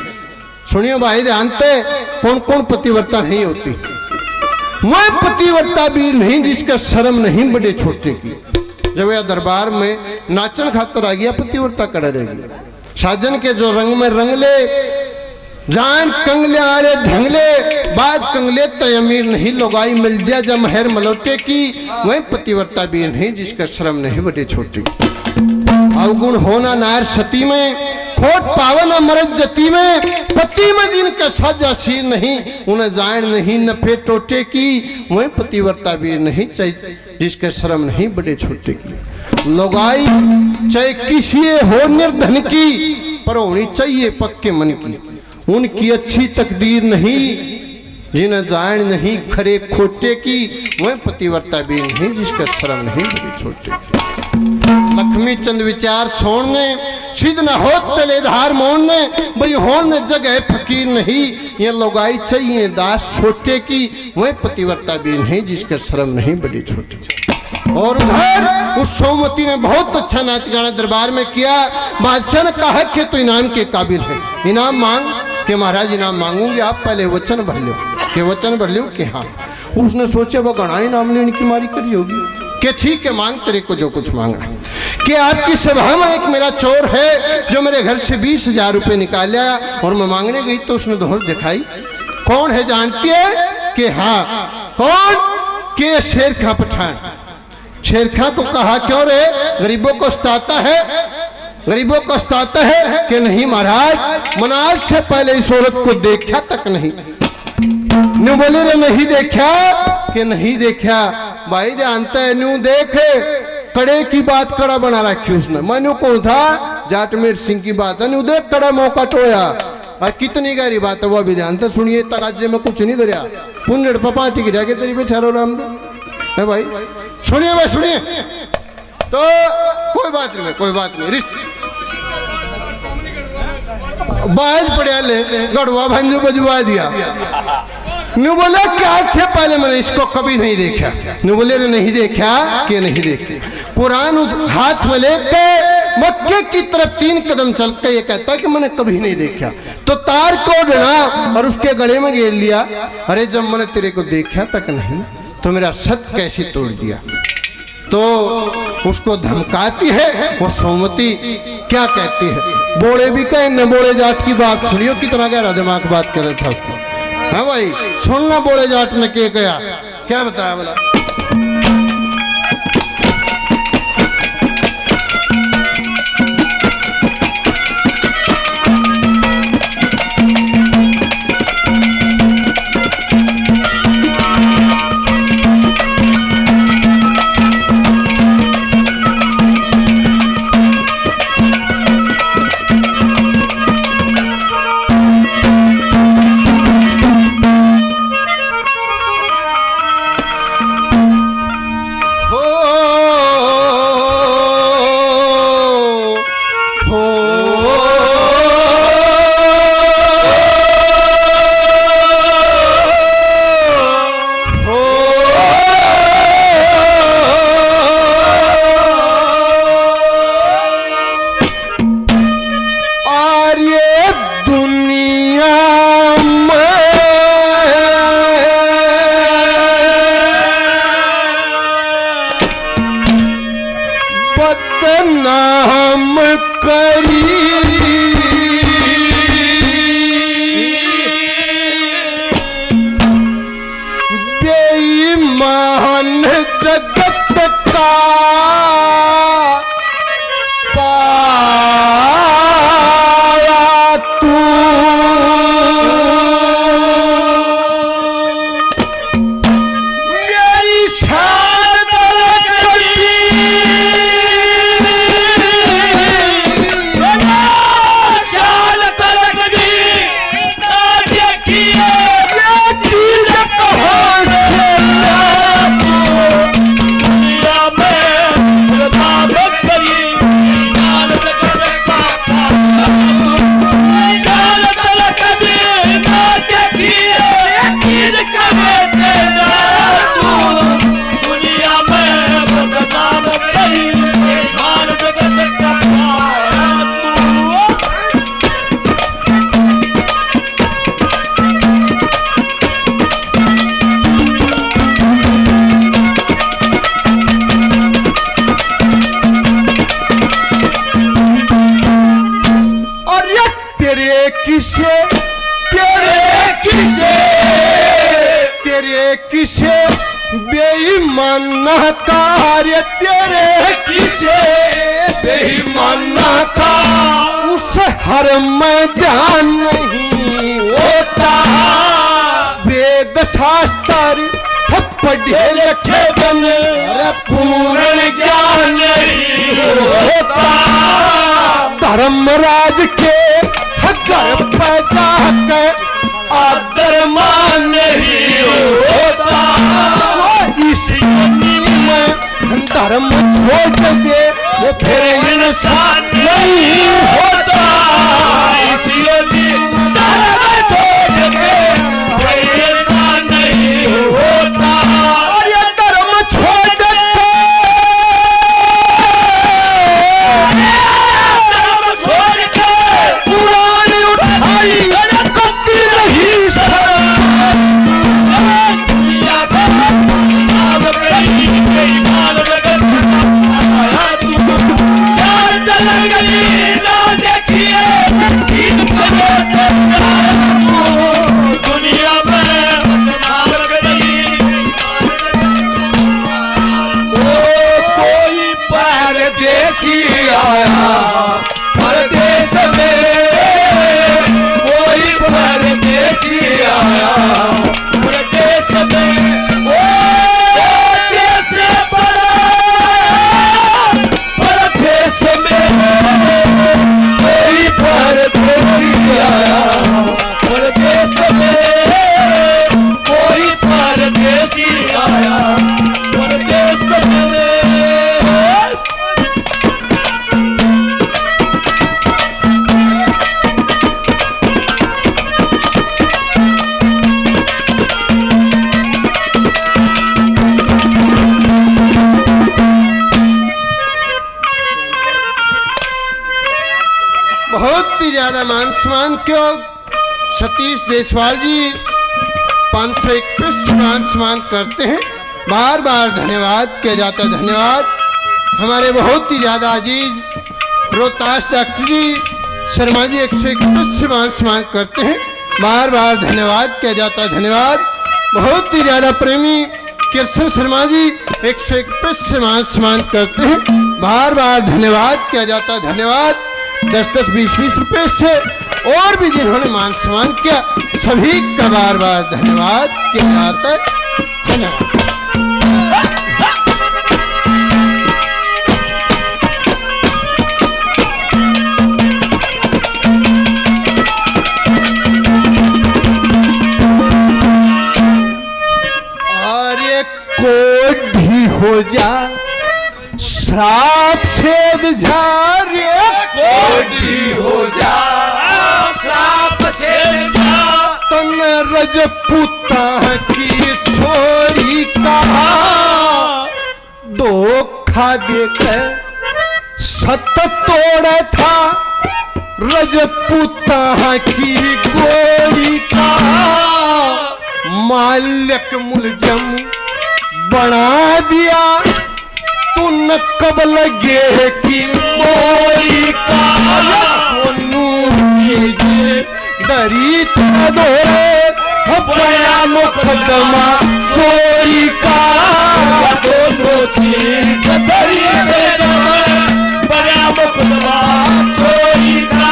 S3: सुनियो भाई ध्यान पे, कौन कौन पतिव्रता नहीं होती। मैं पतिव्रता भी नहीं जिसका शर्म नहीं बड़े छोटे की। जब यह दरबार में नाचन खातर आ गया पतिव्रता कड़ा रहेगी। साजन के जो रंग में रंग ले, जान कंगले आरे ढंगले, बाद कंगले तो अमीर नहीं लोगाई मिल जाए जब महर मलौटे की। वही पतिव्रता भी नहीं जिसका शर्म नहीं बड़े छोटे। अवगुण होना नार सती में, खोट पावन मरद जती में, पति में जिनका साजा शीर नहीं, उन्हें जान नहीं नफे टोटे की। वही पतिव्रता भी नहीं चाहिए जिसका शर्म नहीं बड़े छोटे की। लोगाई चाहे किसी हो निर्धन की, पर होनी चाहिए पक्के मन की। उनकी अच्छी तकदीर नहीं जिन्हें जान नहीं खरे खोटे की। वह पतिव्रता भी नहीं जिसका शर्म नहीं बड़ी छोटे की। लक्ष्मी चंद विचार सोने सिद्ध न हो तलेधार मोड़ने, भाई होने जगह फकीर नहीं, ये लोगाई चाहिए दास छोटे की। वह पतिव्रता भी नहीं जिसका शर्म नहीं बड़ी छोटे। और उधर उस सोमवती ने बहुत अच्छा नाच गाना दरबार में किया। बादशाह ने कहा कि तो इनाम के काबिल है, इनाम मांग। कि महाराज इनाम मांगूंगी, आप पहले वचन भर लो। कि वचन भर लो कि हाँ। उसने सोचा वो गणा इनाम लेने की मारी करी होगी। कि ठीक है मांग, तेरे को जो कुछ मांगा। कि आपकी सभा में एक मेरा चोर है जो मेरे घर से 20,000 रुपये निकाल लिया और मैं मांगने गई तो उसने धौंस दिखाई। कौन है जानती है? कि हाँ। कौन? कि शेर खां पठान। शेर खां को कहा क्यों रे, गरीबों को सताता है? गरीबों को सताता है कि नहीं महाराज, मैंने आज से पहले इस औरत को देखा तक नहीं। न्यू बोले रे नहीं देखा कि नहीं देखा। भाई जानता है न्यू देखे कड़े की बात कड़ा बना रखी उसने। मैं न्यू कौन था, जाटमेर सिंह की बात है, न्यू देख कड़ा मौका टोया। और कितनी गहरी बात है वो भी ध्यान से सुनिए। तक आज में कुछ नहीं दरिया पुण्य पार्टी की जाके तेरी पे ठहरो राम है भाई। सुनिए भाई सुनिए। तो कोई बात नहीं, कोई बात नहीं। रिश्ते बाज पड़े ले गड़वा भंजो बजवा दिया। नु बोला कि आज से पहले मैंने इसको कभी नहीं देखा। नु बोले रे नहीं देखा कि नहीं देखे। कुरान हाथ में लेके मक्के की तरफ 3 कदम चल के ये कहता है कि मैंने कभी नहीं देखा। तो तार को डना और उसके गले में घेर लिया। अरे जब मैंने तेरे को देखा तक नहीं तो मेरा सत कैसे तोड़ दिया। तो उसको धमकाती है वो सोमवती। क्या कहती है, बोले भी कहे न बोले जाट की बात सुनियो। कितना गहरा दिमाग बात कर रहा था उसको। हाँ भाई सुनना बोले जाट ने क्या बताया बोला। बदनाम करी बेईमान जगत का पाया तू। मेरी शान तेरे किसे बेईमाना कार्य, तेरे किसे बेईमाना का उस हर मैदान नहीं होता। वेद शास्त्र पढ़े लिखे बन पूर्ण ज्ञान नहीं होता। धर्मराज के घर पे जाके आदर मान नहीं होता। इस में धर्म छोड़ दे वो फिर इंसान नहीं होता। इसलिए धर्म छोड़ दे फिर इंसान नहीं होता। और ये धर्म छोड़ दे पुरानी उठाई
S1: परदेसी आया परदेस मेरे।
S3: बहुत ही ज्यादा मान सम्मान क्यों सतीश देशवाल जी 521 मान सम्मान करते हैं, बार बार धन्यवाद किया जाता है। धन्यवाद हमारे बहुत ही ज्यादा अजीज रोहतास डॉक्टर जी शर्मा जी 121 मान सम्मान करते हैं, बार बार धन्यवाद किया जाता है। धन्यवाद बहुत ही ज्यादा प्रेमी कृष्ण शर्मा जी 121 मान सम्मान करते हैं, बार बार धन्यवाद किया जाता है। धन्यवाद 10-10, 20-20 रुपए से और भी जिन्होंने मान सम्मान किया सभी का बार बार धन्यवाद किया जाता है। धन्यवाद। अरे कोढ़ी हो जा श्राप छेद झारे,
S1: कोटी हो जा श्राप से जा
S3: तन रजपूता की छोरी का धोखा देकर सत तोड़ा था, रजपूता की गोरी का मालिक मुलजम बना दिया, तू न कब लगे कि मोरी का दरी दौरे बड़ा मुकदमा चोरी का,
S1: दोनों चीज दरी बड़ा मुकदमा चोरी का।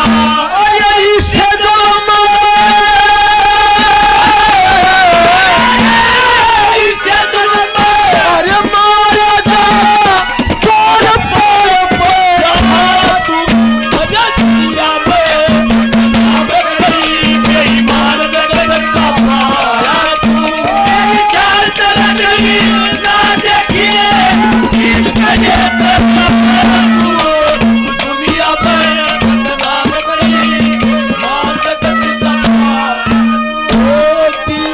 S3: यही से अरे मारा जा सोर पर
S1: तू दुनिया में बेईमान जगत का पाया तू, विचार तरह नहीं ना देखिए दिल कहे तू दुनिया में बदनाम करी मान जगत का ओ दिल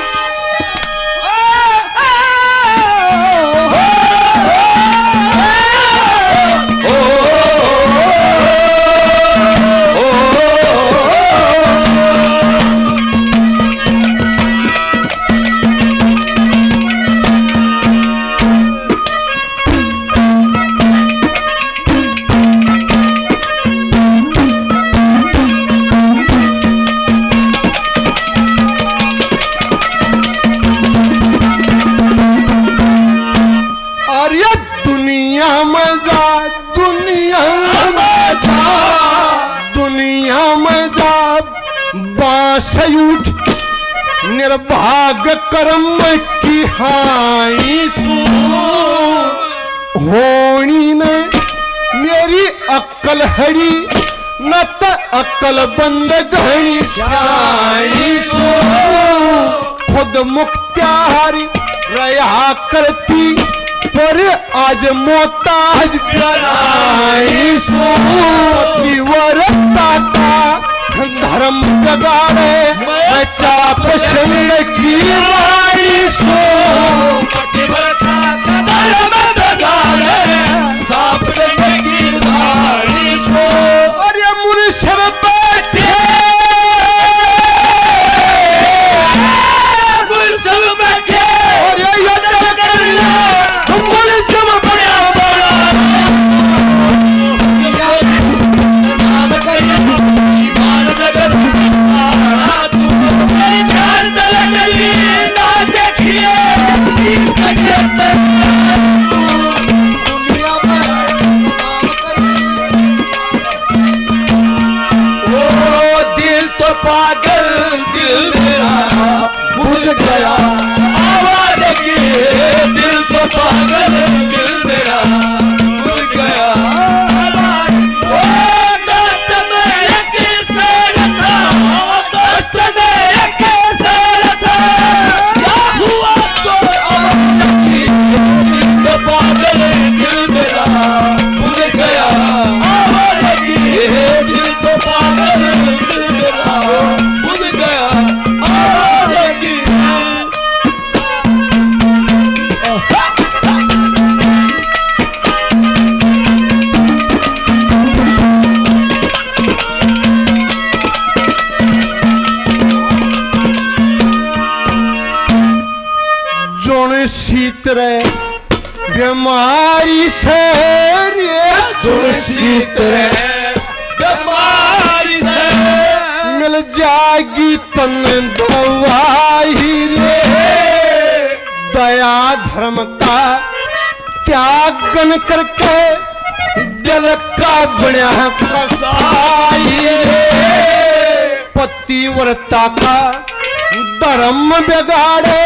S3: बासयूठ निर्भाग कर्म की हानि सो होनी ने मेरी अक्ल हड़ी न त अक्ल बंद घड़ी श्याणी सो खुद मुख्तारी रहा करती पर आज मोताज बनाई सो दीवारता का धर्म जगाड़े मैं चाप सिंह की रानी सो
S1: पतिव्रता का धर्म जगाड़े चाप सिंह की रानी सो।
S3: और ये मुनिशब बैठे
S1: गुलशन बैठे
S3: और ये यज्ञ करना हम मुनिशब बड़ा बड़ा
S1: नाम करिए ईमान जगत तू मेरी जान तलक ना देखिए चीज का
S3: जुड़शीत रे बीमारी से रे जुड़शीत रे
S1: बीमारी से
S3: मिल जाएगी तन दवाई रे दया धर्म का त्यागन करके दिल का बड़ा कसाई रे पतिव्रता का धर्म बिगाड़े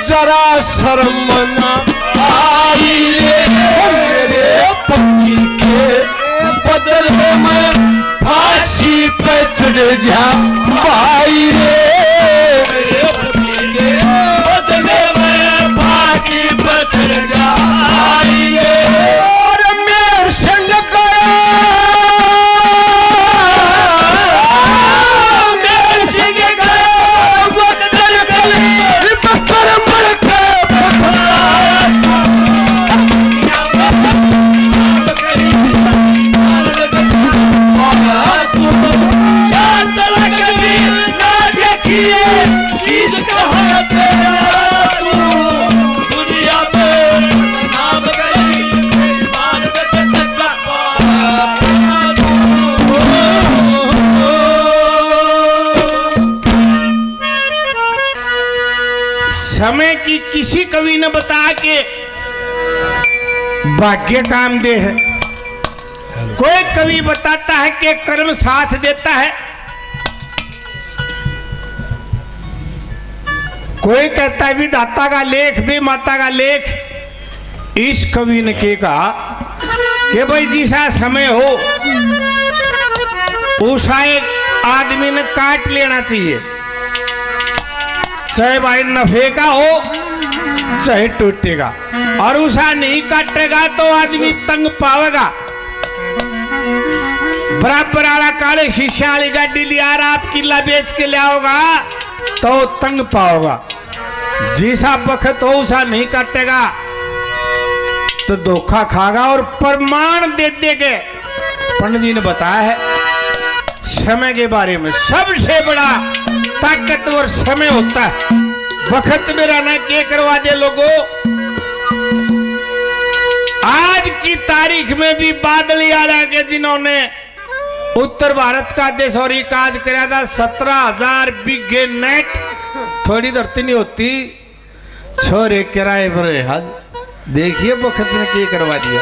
S3: जरा शर्म न आई रे मेरे पति के बदले में फांसी पे चढ़ जा भाई रे
S1: मेरे पति के बदले में फांसी पर चढ़ जाइए
S3: और मेरे संग गया
S1: मेरे सिंह गया बदल गली
S3: बकर मर के
S2: समय की किसी कवि ने बताया कि भाग्य काम दे है, कोई कवि बताता है कि कर्म साथ देता है, कोई कहता है विधाता का लेख भी माता का लेख। इस कवि ने क्या कहा कि भाई जैसा समय हो उसा एक आदमी ने काट लेना चाहिए, चाहे भाई नफे का हो चाहे टूटेगा, और उसा नहीं काटेगा तो आदमी तंग पावेगा। बराबर वाला काले शीशा वाली गाड़ी लिया आप किला बेच के ले आओगा तो तंग पाओगा, जैसा बखत हो उसा नहीं काटेगा तो धोखा खागा। और प्रमाण दे दे के पंडित जी ने बताया है समय के बारे में सबसे बड़ा ताकतवर समय होता है। वक्त में रहना क्या करवा दे लोगों, आज की तारीख में भी बादल याद आ के जिन्होंने उत्तर भारत का देश और एक काज कराया था 17,000 बीघे नेट, थोड़ी धरती नहीं होती छोरे किराए पर है। देखिए वक्त ने क्या करवा दिया,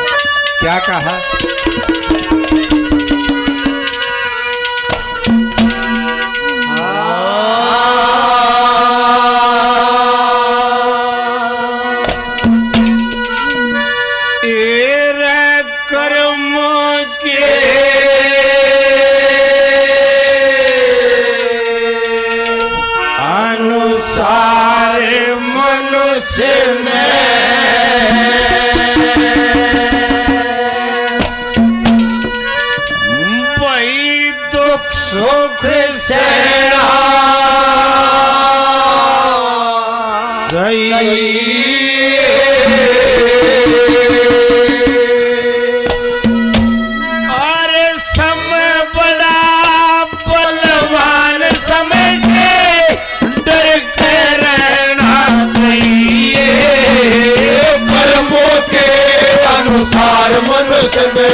S2: क्या कहा
S1: सुख से
S2: और समय बड़ा बलवान, समय से डर के रहना चाहिए।
S1: कर्मों के अनुसार मनुष्य में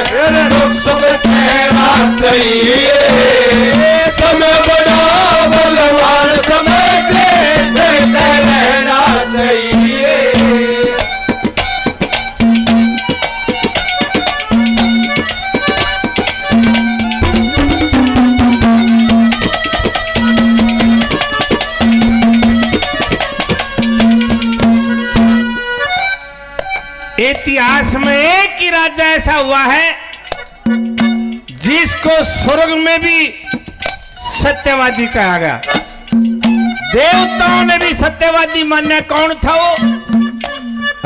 S1: दुख सुख सहना चाहिए। समय बड़ा बलवान, समय से डरते रहना चाहिए।
S2: इतिहास में एक ही राजा ऐसा हुआ है जिसको स्वर्ग में भी सत्यवादी कहा गया, देवताओं ने भी सत्यवादी माना। कौन था वो?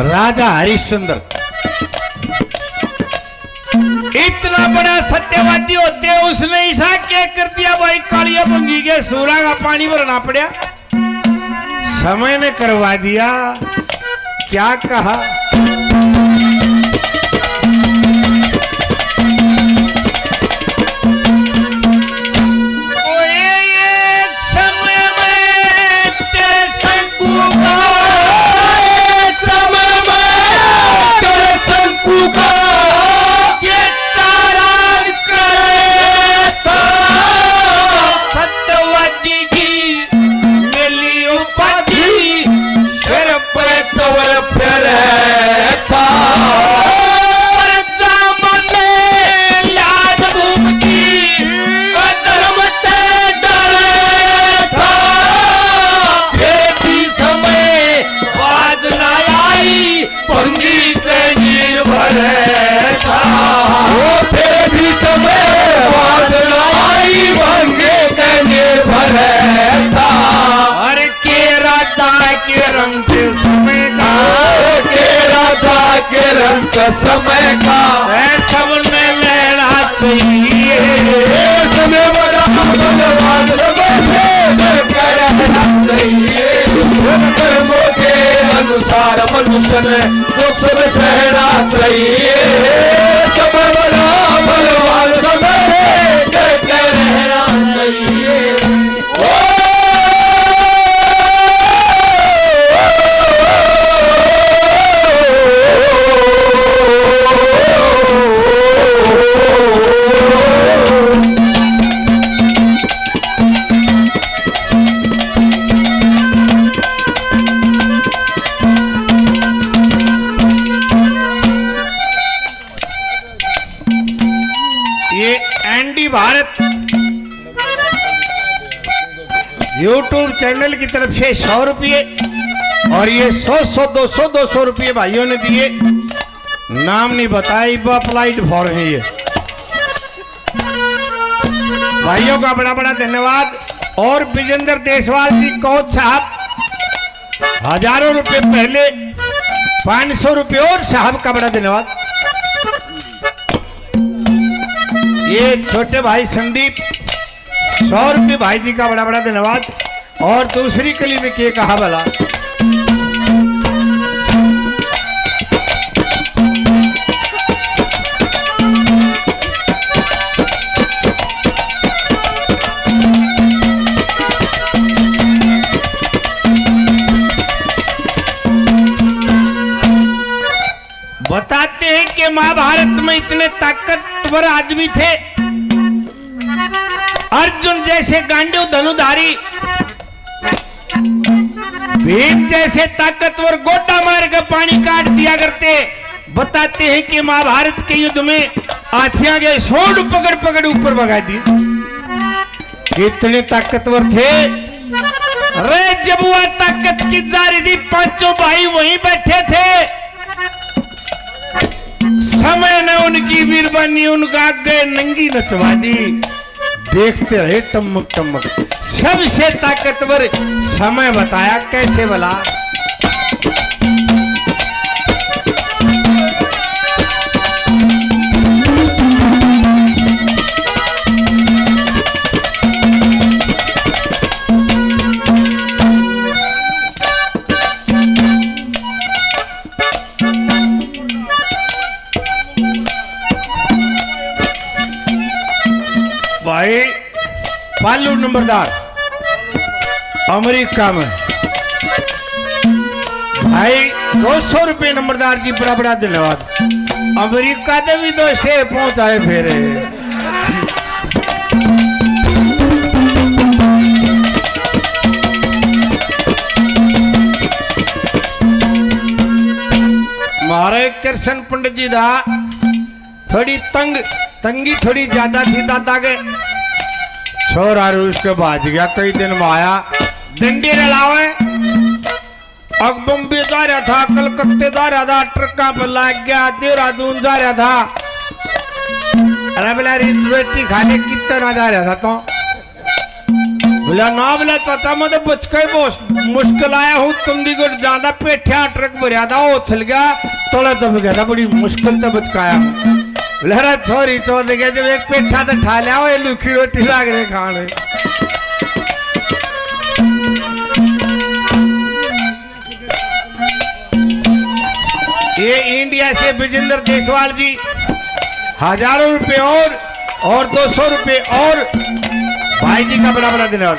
S2: राजा हरिश्चंद्र। इतना बड़ा सत्यवादी होते उसने ऐसा क्या कर दिया भाई, कालिया बंगी के सूरा का पानी भरना पड़ा, समय ने करवा दिया। क्या कहा
S1: समय का
S2: सबने लेना चाहिए।
S1: समय बड़ा बलवान करके रहना चाहिए। कर्मों के अनुसार मनुष्य ने दुख सब सहना चाहिए। समय बड़ा बलवान करके रहना चाहिए।
S2: ये एनडी भारत यूट्यूब चैनल की तरफ से 100 रुपये और ये 100 200 रुपये भाइयों ने दिए। नाम नहीं बताया, अप्लाइड फॉर है ये। भाइयों का बड़ा बड़ा धन्यवाद। और विजेंद्र देशवाल जी कोच साहब हजारों रुपए पहले 500 रुपये और साहब का बड़ा धन्यवाद। ये छोटे भाई संदीप 100 रुपये भाई जी का बड़ा बड़ा धन्यवाद। और दूसरी कली में क्या कहा भला, बताते हैं कि महाभारत में इतने ताकतवर आदमी थे। अर्जुन जैसे गांडीव धनुधारी, भीम जैसे ताकतवर गोटा मार कर पानी काट दिया करते। बताते हैं कि महाभारत के युद्ध में हाथियां के सोंड पकड़ पकड़ ऊपर भगा दी। इतने ताकतवर थे। रे जब वह ताकत की जारी थी, पांचों भाई वहीं बैठे थे। समय ने उनकी वीरबानी उनका आगे नंगी नचवा दी। देखते रहे टमक टमक। सबसे ताकतवर समय बताया कैसे भला। भाई पालू नंबरदार अमेरिका में, भाई 200 रुपये नंबरदार जी बड़ा बड़ा धन्यवाद। अमेरिका से भी 200 पहुंचाए फेरे। मारे कृष्ण पंडित जी दा थोड़ी तंगी थोड़ी ज्यादा थी दादा के। छोरा रूस के भाज गया, कई दिन में आया डंडी लड़ावे। अब बम्बे जा रहा था, कलकत्ते जा रहा था, ट्रका पर लग गया, देहरादून जा रहा था। अरे बोला रोटी खाने कितना जा रहा था तो बोला ना, बोला चाचा मैं तो बच के बहुत मुश्किल आया हूँ। चंडीगढ़ जाना पेठिया ट्रक भरिया था, वो थल गया, तोड़ा दब गया था, बड़ी मुश्किल से बच के आया हूँ। लहरा छोरी चौध गया, जब एक पेठा तो ठा लिया, वो लुखी रोटी लाग रहे खाने। ये इंडिया से विजेंद्र देशवाल जी हजारों रुपए और 200 रुपये और भाई जी का बड़ा बड़ा धन्यवाद।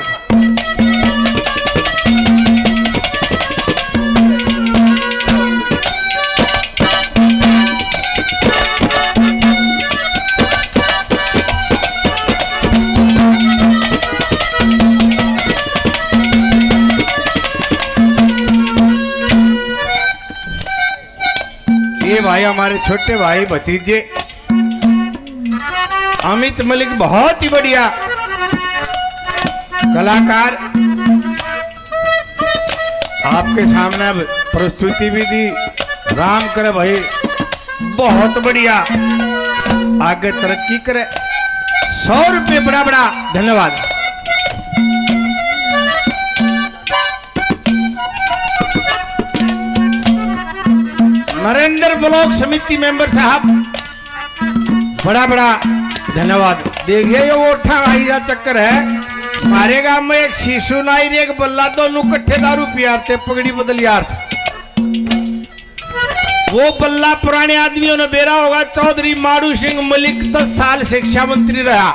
S2: ये भाई हमारे छोटे भाई भतीजे अमित मलिक बहुत ही बढ़िया कलाकार, आपके सामने अब प्रस्तुति भी दी। राम करे भाई, बहुत बढ़िया, आगे तरक्की करे। 100 रुपये बड़ा बड़ा धन्यवाद। नरेंद्र ब्लॉक समिति मेंबर साहब, बड़ा बड़ा धन्यवाद। देखिए ये वोटा भाई का चक्कर है। हमारे गांव में एक शिशु नाई एक बल्ला, दोनों कट्ठे दारू पियारते, पगड़ी बदल यार। वो बल्ला पुराने आदमियों ने बेरा होगा। चौधरी मारू सिंह मलिक 10 साल शिक्षा मंत्री रहा।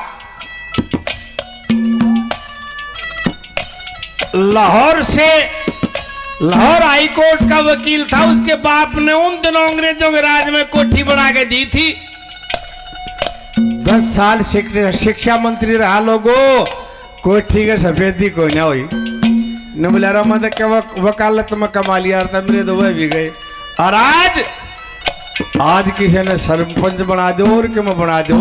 S2: लाहौर से, लाहौर हाई कोर्ट का वकील था। उसके बाप ने उन दिनों अंग्रेजों के राज में कोठी बना के दी थी। 10 साल शिक्षा मंत्री रहा। लोगों कोठी के सफेदी को ना हुई न बोला रहा मत क्या वकालत में कमा लिया था, मेरे तो वह भी गए। और आज किसी ने सरपंच बना दो और क्यों बना दो।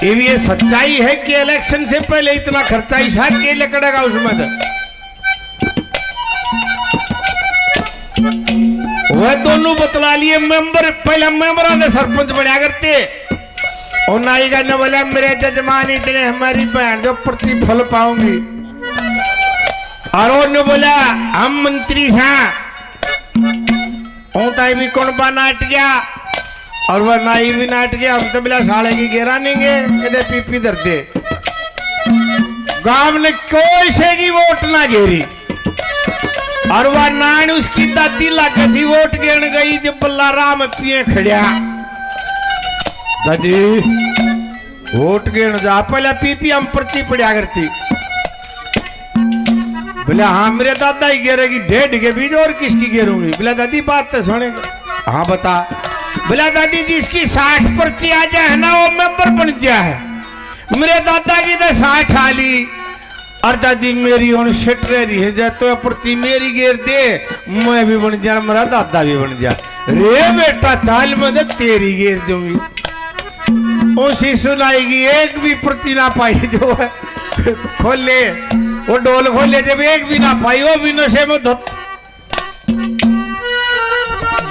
S2: ये सच्चाई है कि इलेक्शन से पहले इतना खर्चा हिसाब के लिए करेगा उसमें तो। वह दोनों बतला लिए मेंबर, पहले मेंबरों ने सरपंच बना करते और नाई का ने बोला मेरे जजमान इतने हमारी बहन जो प्रतिफल पाऊंगी। और उन्होंने बोला हम मंत्री हैं भी कौन बा नाट गया। और वह नाई भी नाट गया। हम तो बोला साले की घेरा नेंगे कदे पीपी दर्दे। गांव ने कोई से की वोट ना घेरी। और वह नान उसकी दादी लाके थी वोट गिन गई जब बल्ला राम पिए खड़िया। दादी वोट गिन जा, पहले पीपी हम पर्ची पड़ा करती। बोले हाँ मेरे दादा ही घेरेगी, 1.5 के बीज और किसकी घेरूंगी। बोला दादी बात तो सुनेगा। हाँ बता। बोला दादी जिसकी 60 पर्ची आ जाए ना वो मेंबर बन जाए है। मेरे दादा की तो 60 आली और दादी मेरी उन शिट रही है जाए तो पर्ची मेरी घेर दे, मैं भी बन जा, मेरा दादा भी बन जा। रे बेटा चाल में तो तेरी घेर दूंगी। उसी सुनाएगी एक भी पर्ची ना पाई जो है खोले वो डोल खोले, जब एक भी ना पाई वो भी नशे में धत।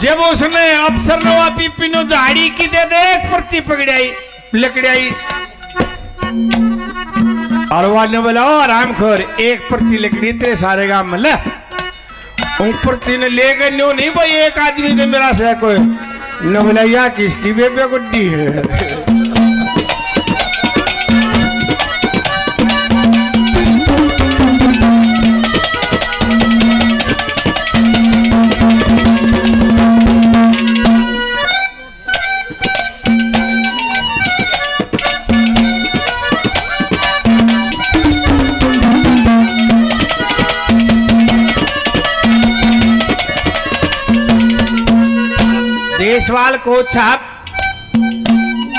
S2: जब उसने अफसर नवा पीपी नो झाड़ी की दे दे एक पर्ची पकड़ाई लकड़ाई। और वाले बोला ओ आराम खोर एक पर्ची लकड़ी तेरे सारे गांव में ले। उन पर्ची ने ले गए नो नहीं भाई एक आदमी दे मेरा से कोई न बोला या किसकी बेबे गुड्डी है। देशवाल को छाप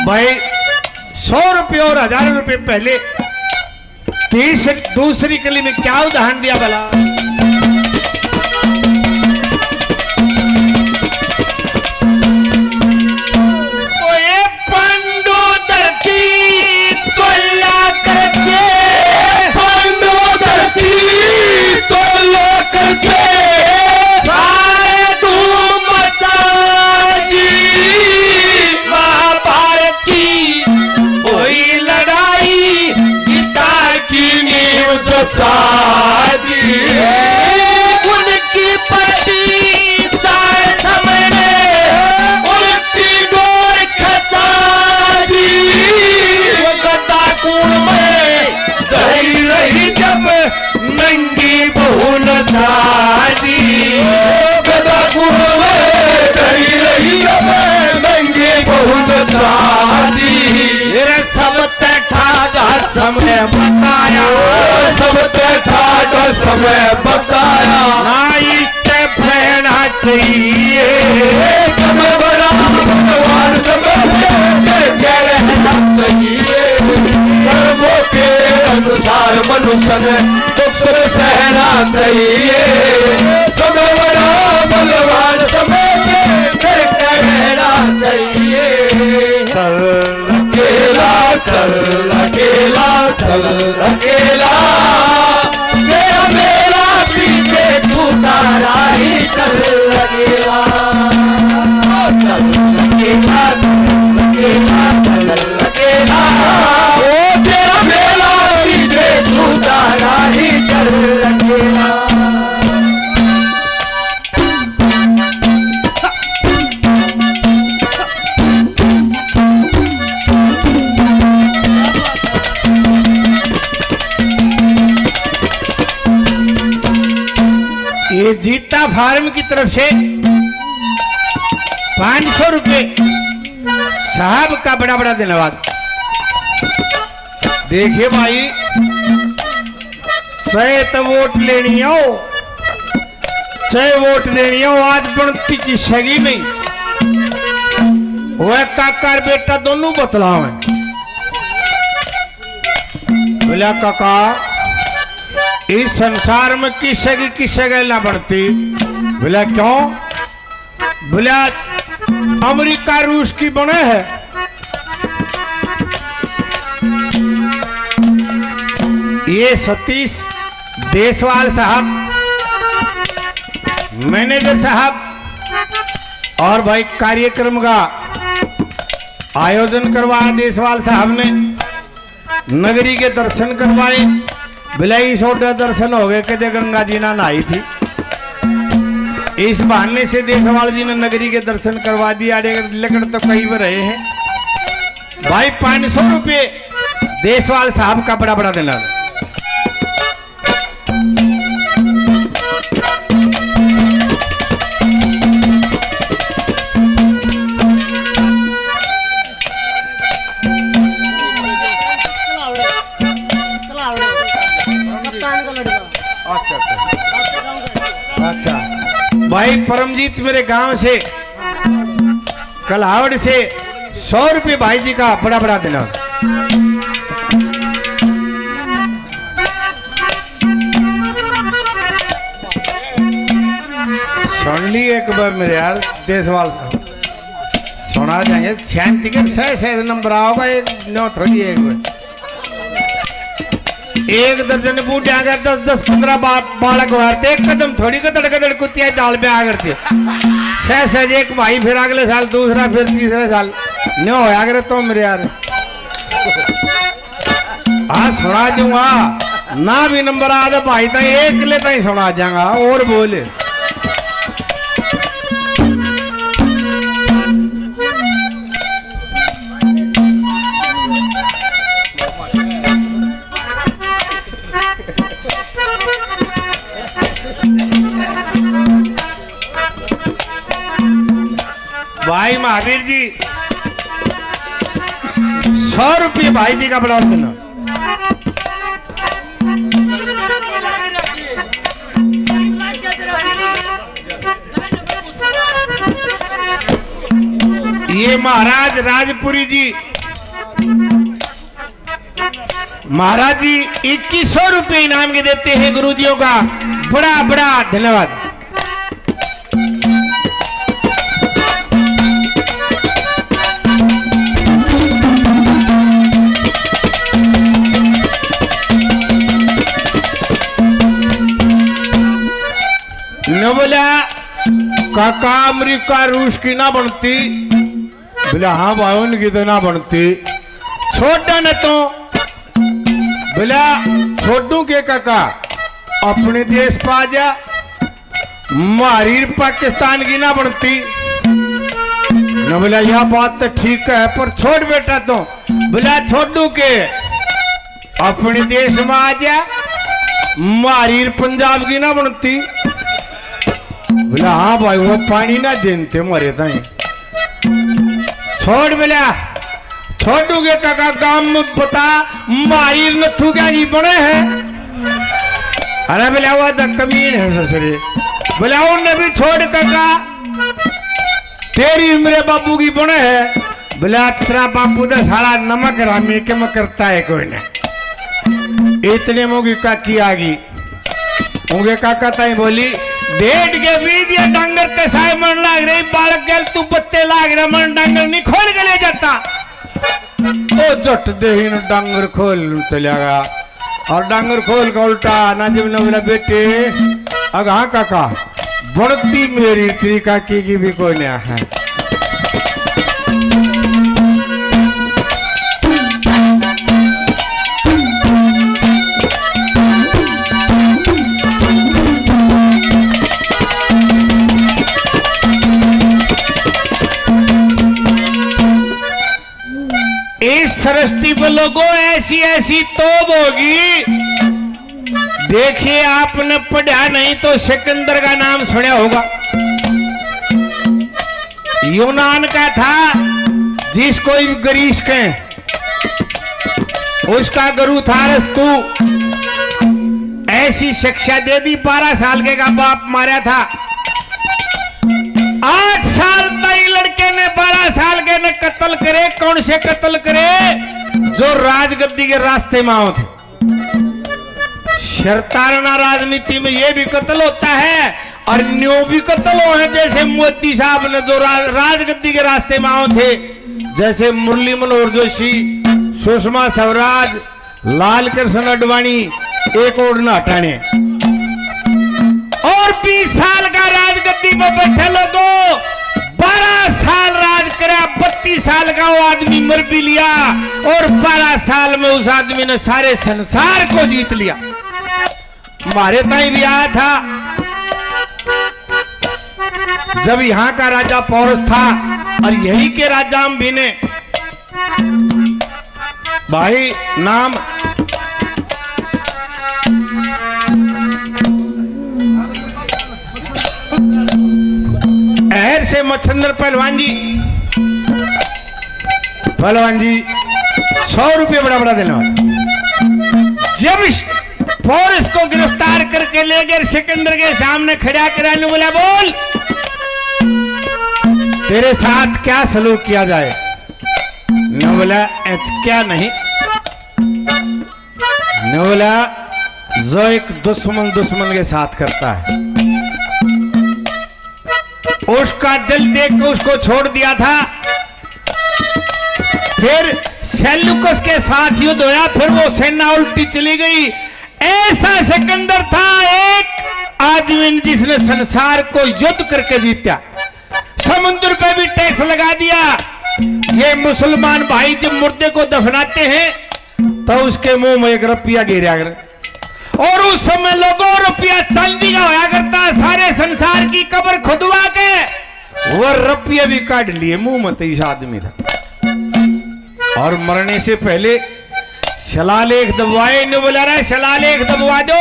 S2: भाई 100 रुपये और 1000 रुपये पहले दूसरी कली में क्या उदाहरण दिया भला।
S1: उनकी पट्टी सामने उनकी डोर खचा दी। वो गद्दा कुड़ में दही रही जब नंगी बहू न दादी। गद्दा कुड़ में दही रही जब नंगी बहू न दादी। सब ठाडा समय बताया, सब ठाडा समय बताया। नाई से बहना चाहिए समय बड़ा भगवान समय रहना चाहिए। कर्मों के अनुसार मनुष्य ने दुख से सहना चाहिए। समय बड़ा भगवान समय रहना चाहिए। चल अकेला चल अकेला तेरा मेरा पीछे तू तारा ही चल अकेला। चल अकेला चल अकेला ओ तेरा मेरा पीछे तू तारा ही चल अकेला।
S2: फार्म की तरफ से 500 रुपए साहब का बड़ा बड़ा धन्यवाद। देखिए भाई, चाहे तो वोट लेनी हो चाहे वोट देनी हो, आज बनती की सगी नहीं, वह काका और बेटा दोनों बतलाव हैं। बोला काका, इस संसार में की सगी ना बनती। बोला क्यों? बोला अमेरिका रूस की बने है। ये सतीश देसवाल साहब, मैनेजर साहब और भाई कार्यक्रम का आयोजन करवाया देसवाल साहब ने, नगरी के दर्शन करवाए। बिलाई छोटे दर्शन हो गए कि गंगा जी ना नहाई थी। इस बहाने से देसवाल जी ने नगरी के दर्शन करवा दिया। लेकिन तो कई बार रहे हैं भाई। 500 रुपये देसवाल साहब का बड़ा बड़ा देना। अच्छा भाई, परमजीत मेरे गांव से कलावड़ से 100 रुपये भाई जी का बड़ा बड़ा देना। सुन ली एक बार मेरे यार देसवाल साहब, सुना जाएंगे। शांति के 6 नंबर आओगा, एक नौ थोड़ी एक बार। एक दर्जन बूढ़े आ गए, 10-15 बालक हारते, एक कदम थोड़ी कदड़ कुतिया दाल पे आ करते। सहज एक भाई, फिर अगले साल दूसरा, फिर तीसरे साल न्यो होया करे तो मेरे यार। हाँ सुना दूंगा ना भी नंबर आ तो भाई तो एक लेता ही सुना जाऊंगा। और बोले भाई महावीर जी 100 रुपये भाई जी का बड़ा देना। ये महाराज राजपुरी जी, महाराज जी 2100 रुपये इनाम के देते हैं गुरुजियों का बड़ा बड़ा धन्यवाद। न बोला काका अमेरिका रूस की ना बनती। बोला हाँ भाई उनकी तो ना बनती। छोटा न तो बोला छोटू के काका अपने देश पा जा, मारी पाकिस्तान की ना बनती। न बोला यह बात तो ठीक है, पर छोड़ बेटा तो। बोला छोटू के अपने देश में आ जा, मारी पंजाब की ना बनती। बोला हाँ भाई वो पानी ना देते मरे ताई। छोड़ बोला छोटू के काका गांव में बता, मारी नथु क्या जी बने हैं। अरे बोला वो तो कमीन है ससुरे। बोला उनने भी छोड़ काका, तेरी मेरे बाबू की बने है। बोला तेरा बाबू तो सारा नमक रामी के में करता है कोई ने। इतने मोगी काकी आ गई, उनके काका ताई बोली डेढ़ के बीज ये डांगर के साय मन लाग रही, बालक गल तू पत्ते लाग रहा, मन डांगर नहीं खोल के ले जाता। ओ जट दे ही डांगर खोल चला गया, और डांगर खोल का उल्टा ना जब न बोला बेटे अग हाँ काका बढ़ती मेरी तेरी काकी की भी कोई नहीं है। इस सृष्टि पर लोगों ऐसी ऐसी तोब होगी देखिए, आपने पढ़ा नहीं तो सिकंदर का नाम सुना होगा। यूनान का था, जिसको ग्रीस कहें, उसका गुरु था अरस्तु। ऐसी शिक्षा दे दी, 12 साल के का बाप मारा था। 8 साल तक लड़के ने 12 साल के ने कत्ल करे। कौन से कत्ल करे? जो राजगद्दी के रास्ते में आओ थे। शरतारना राजनीति में ये भी कत्ल होता है और न्यू भी कत्ल हो है। जैसे मोदी साहब ने जो राजगद्दी के रास्ते में आओ थे, जैसे मुरली मनोहर जोशी, सुषमा स्वराज, लाल कृष्ण आडवाणी, एक और न हटाने। और 20 साल का राजगद्दी पर बैठे लोगों, 12 साल राज करा, 32 साल का वो आदमी मर भी लिया और 12 साल में उस आदमी ने सारे संसार को जीत लिया। हमारे ताई भी आया था, जब यहां का राजा पौरस था और यही के राजा हम भी ने भाई नाम अहर से मच्छंदर पहलवान जी 100 रुपये बड़ा बड़ा देना। जब पौरस को गिरफ्तार करके ले गए, सिकंदर के सामने खड़ा करा, बोला बोल तेरे साथ क्या सलूक किया जाए? न बोला क्या नहीं, न बोला जो एक दुश्मन के साथ करता है। उसका दिल देख के उसको छोड़ दिया था। फिर सेल्यूकस के साथ युद्ध होया, फिर वो सेना उल्टी चली गई। ऐसा सिकंदर था एक आदमी जिसने संसार को युद्ध करके जीता। समुद्र पे भी टैक्स लगा दिया। ये मुसलमान भाई जब मुर्दे को दफनाते हैं तो उसके मुंह में 1 रुपया गिरा कर, और उस समय लोगों रुपया चांदी का होया करता। सारे संसार की कब्र खुदवा के वो रुपये भी काट लिए मुंह में। इस आदमी था और मरने से पहले शिलालेख दबवाए। ने बोला रहा शिलालेख दबवा दो,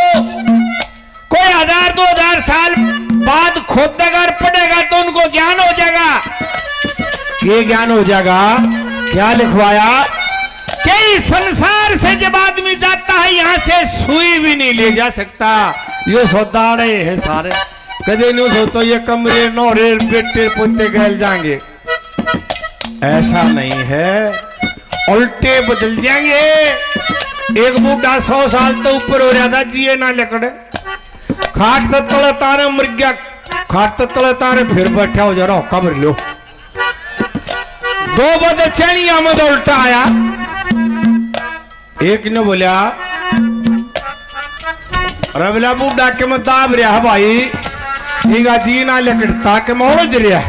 S2: कोई 1000-2000 साल बाद खोदेगा और पढ़ेगा तो उनको ज्ञान हो जाएगा। ये ज्ञान हो जाएगा? क्या लिखवाया कि संसार से जब आदमी जाता है यहां से सुई भी नहीं ले जा सकता। ये सौदाड़े है सारे, कदे नहीं सोचो ये कमरे नौरे बेटे पोते गल जाएंगे। ऐसा नहीं है, उल्टे बदल जाएंगे। एक बूढ़ा 100 साल तो ऊपर हो रहा था, जिए ना लकड़े, खाट तो तले तारे मर गया, खाट तो तले तारे फिर बैठा हो जा रहा, कब्र लो। 2 बजे चैनिया में उल्टा आया। एक ने बोला रवला बूढ़ा के मैं दाब रहा भाई, ठीक जी ना लकड़ता के मैं उलझ रहा।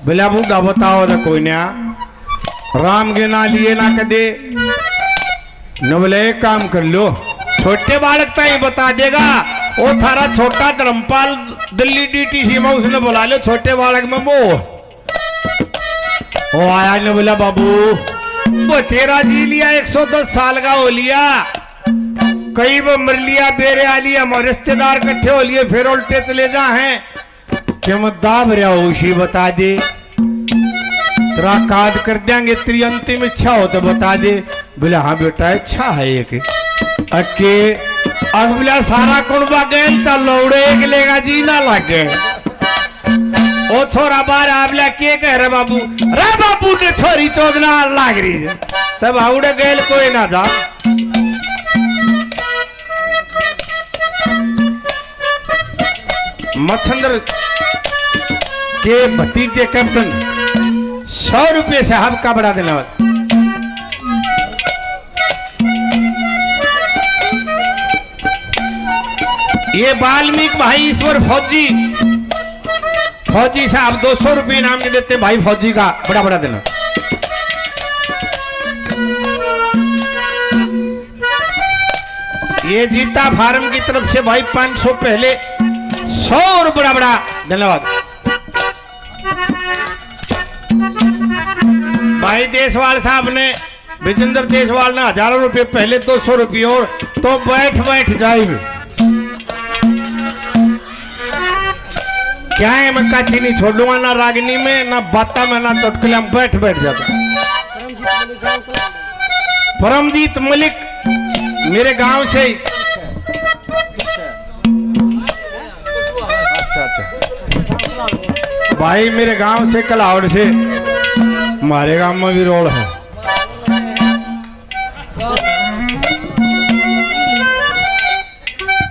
S2: बोला बूढ़ा बताओ तो कोई ना, राम के ना लिए ना कदे न। बोले एक काम कर लो, छोटे बालक तो ही बता देगा। वो थारा छोटा धर्मपाल दिल्ली डीटीसी में, उसने बुला लो छोटे बालक में मोह। वो आया ने बोला बाबू वो तेरा जी लिया, 110 साल का हो लिया, कई वो मर लिया, बेरे आ लिया, हमारे रिश्तेदार इकट्ठे हो लिए, फिर उल्टे चले जा हैं कि मैं दाब रहा हूं, उसी बता दे, तेरा काद कर देंगे, तेरी अंतिम इच्छा हो तो बता दे। बोला हाँ बेटा इच्छा है एक अके। अब बोला सारा कुंबा गैल चल लौड़े एक लेगा जी ना लगे। ओ छोरा बार आपला के कह रहे बाबू? रे बाबू ने छोरी चोदना लाग रही है, तब आउड़े गैल कोई ना जा। मच्छंदर के भतीजे कैप्टन 100 रुपये साहब का बड़ा देना। ये वाल्मीकि भाई ईश्वर फौजी साहब 200 रुपये इनाम के देते भाई फौजी का बड़ा बड़ा देना। ये जीता फार्म की तरफ से भाई 500 पहले 100 और बड़ा बड़ा धन्यवाद। भाई देशवाल साहब ने विजेंद्र देशवाल ने हजारों रुपए पहले 200 रुपये और तो बैठ जाए क्या है। मैं काची नहीं छोड़ूंगा ना रागिनी में ना बाता में ना चुटकुले में बैठ जाता। परमजीत मलिक मेरे गांव से ही। अच्छा भाई मेरे गांव से कलावड़ से हमारे गांव में भी रोड है।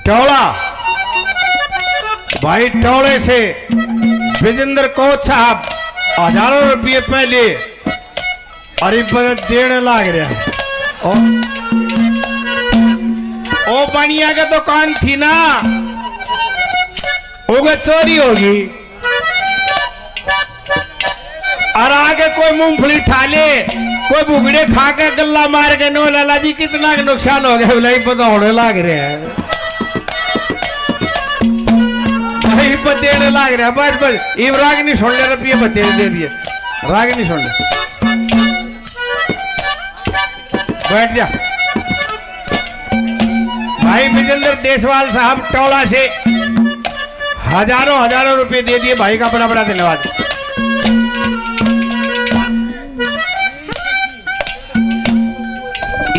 S2: टोला भाई टोले से विजेंद्र कोच साहब हजारों रुपये पहले अरे देने लाग रहा है। ओ बनिया का दुकान थी ना वो चोरी होगी और आगे कोई मूंगफली ठा ले कोई भुगड़े खा के गल्ला मार के नो लाला जी कितना नुकसान हो गया बोला पता होने लाग रहे हैं देने लाग रहा। बस इब राग नहीं सुन ले रुपये बच्चे दे दिए राग नहीं सुन ले बैठ जा। भाई विजेंद्र देशवाल साहब टोला से हजारों रुपए दे दिए भाई का बड़ा धन्यवाद।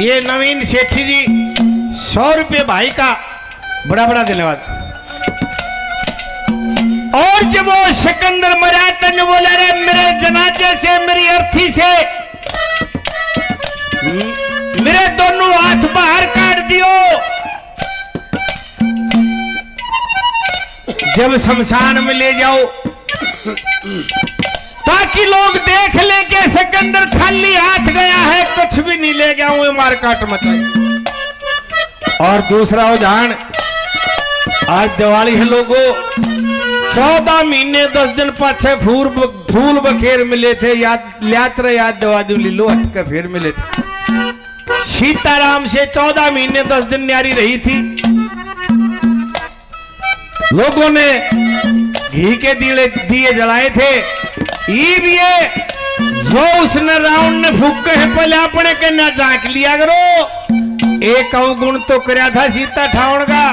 S2: ये नवीन सेठी जी 100 रुपये भाई का बड़ा धन्यवाद। और जब वो सिकंदर मरा तो बोला रे मेरे जनाजे से मेरी अर्थी से मेरे दोनों हाथ बाहर काट दियो। जब शमशान में ले जाओ ताकि लोग देख ले कि सिकंदर खाली हाथ गया है कुछ भी नहीं ले गया हूं मार काट मचाई। और दूसरा उदाहरण आज दिवाली है लोगों 14 महीने 10 दिन पाछे फूल बखेर मिले थे याद दवा दू लीलो हटके फिर मिले थे। सीताराम से 14 महीने 10 दिन न्यारी रही थी। लोगों ने घी के दिए जलाए थे। ये जो उसने रावण ने फूके है पहले अपने कन्या झांक लिया करो। एक अवगुण तो कराया था सीता ठावन का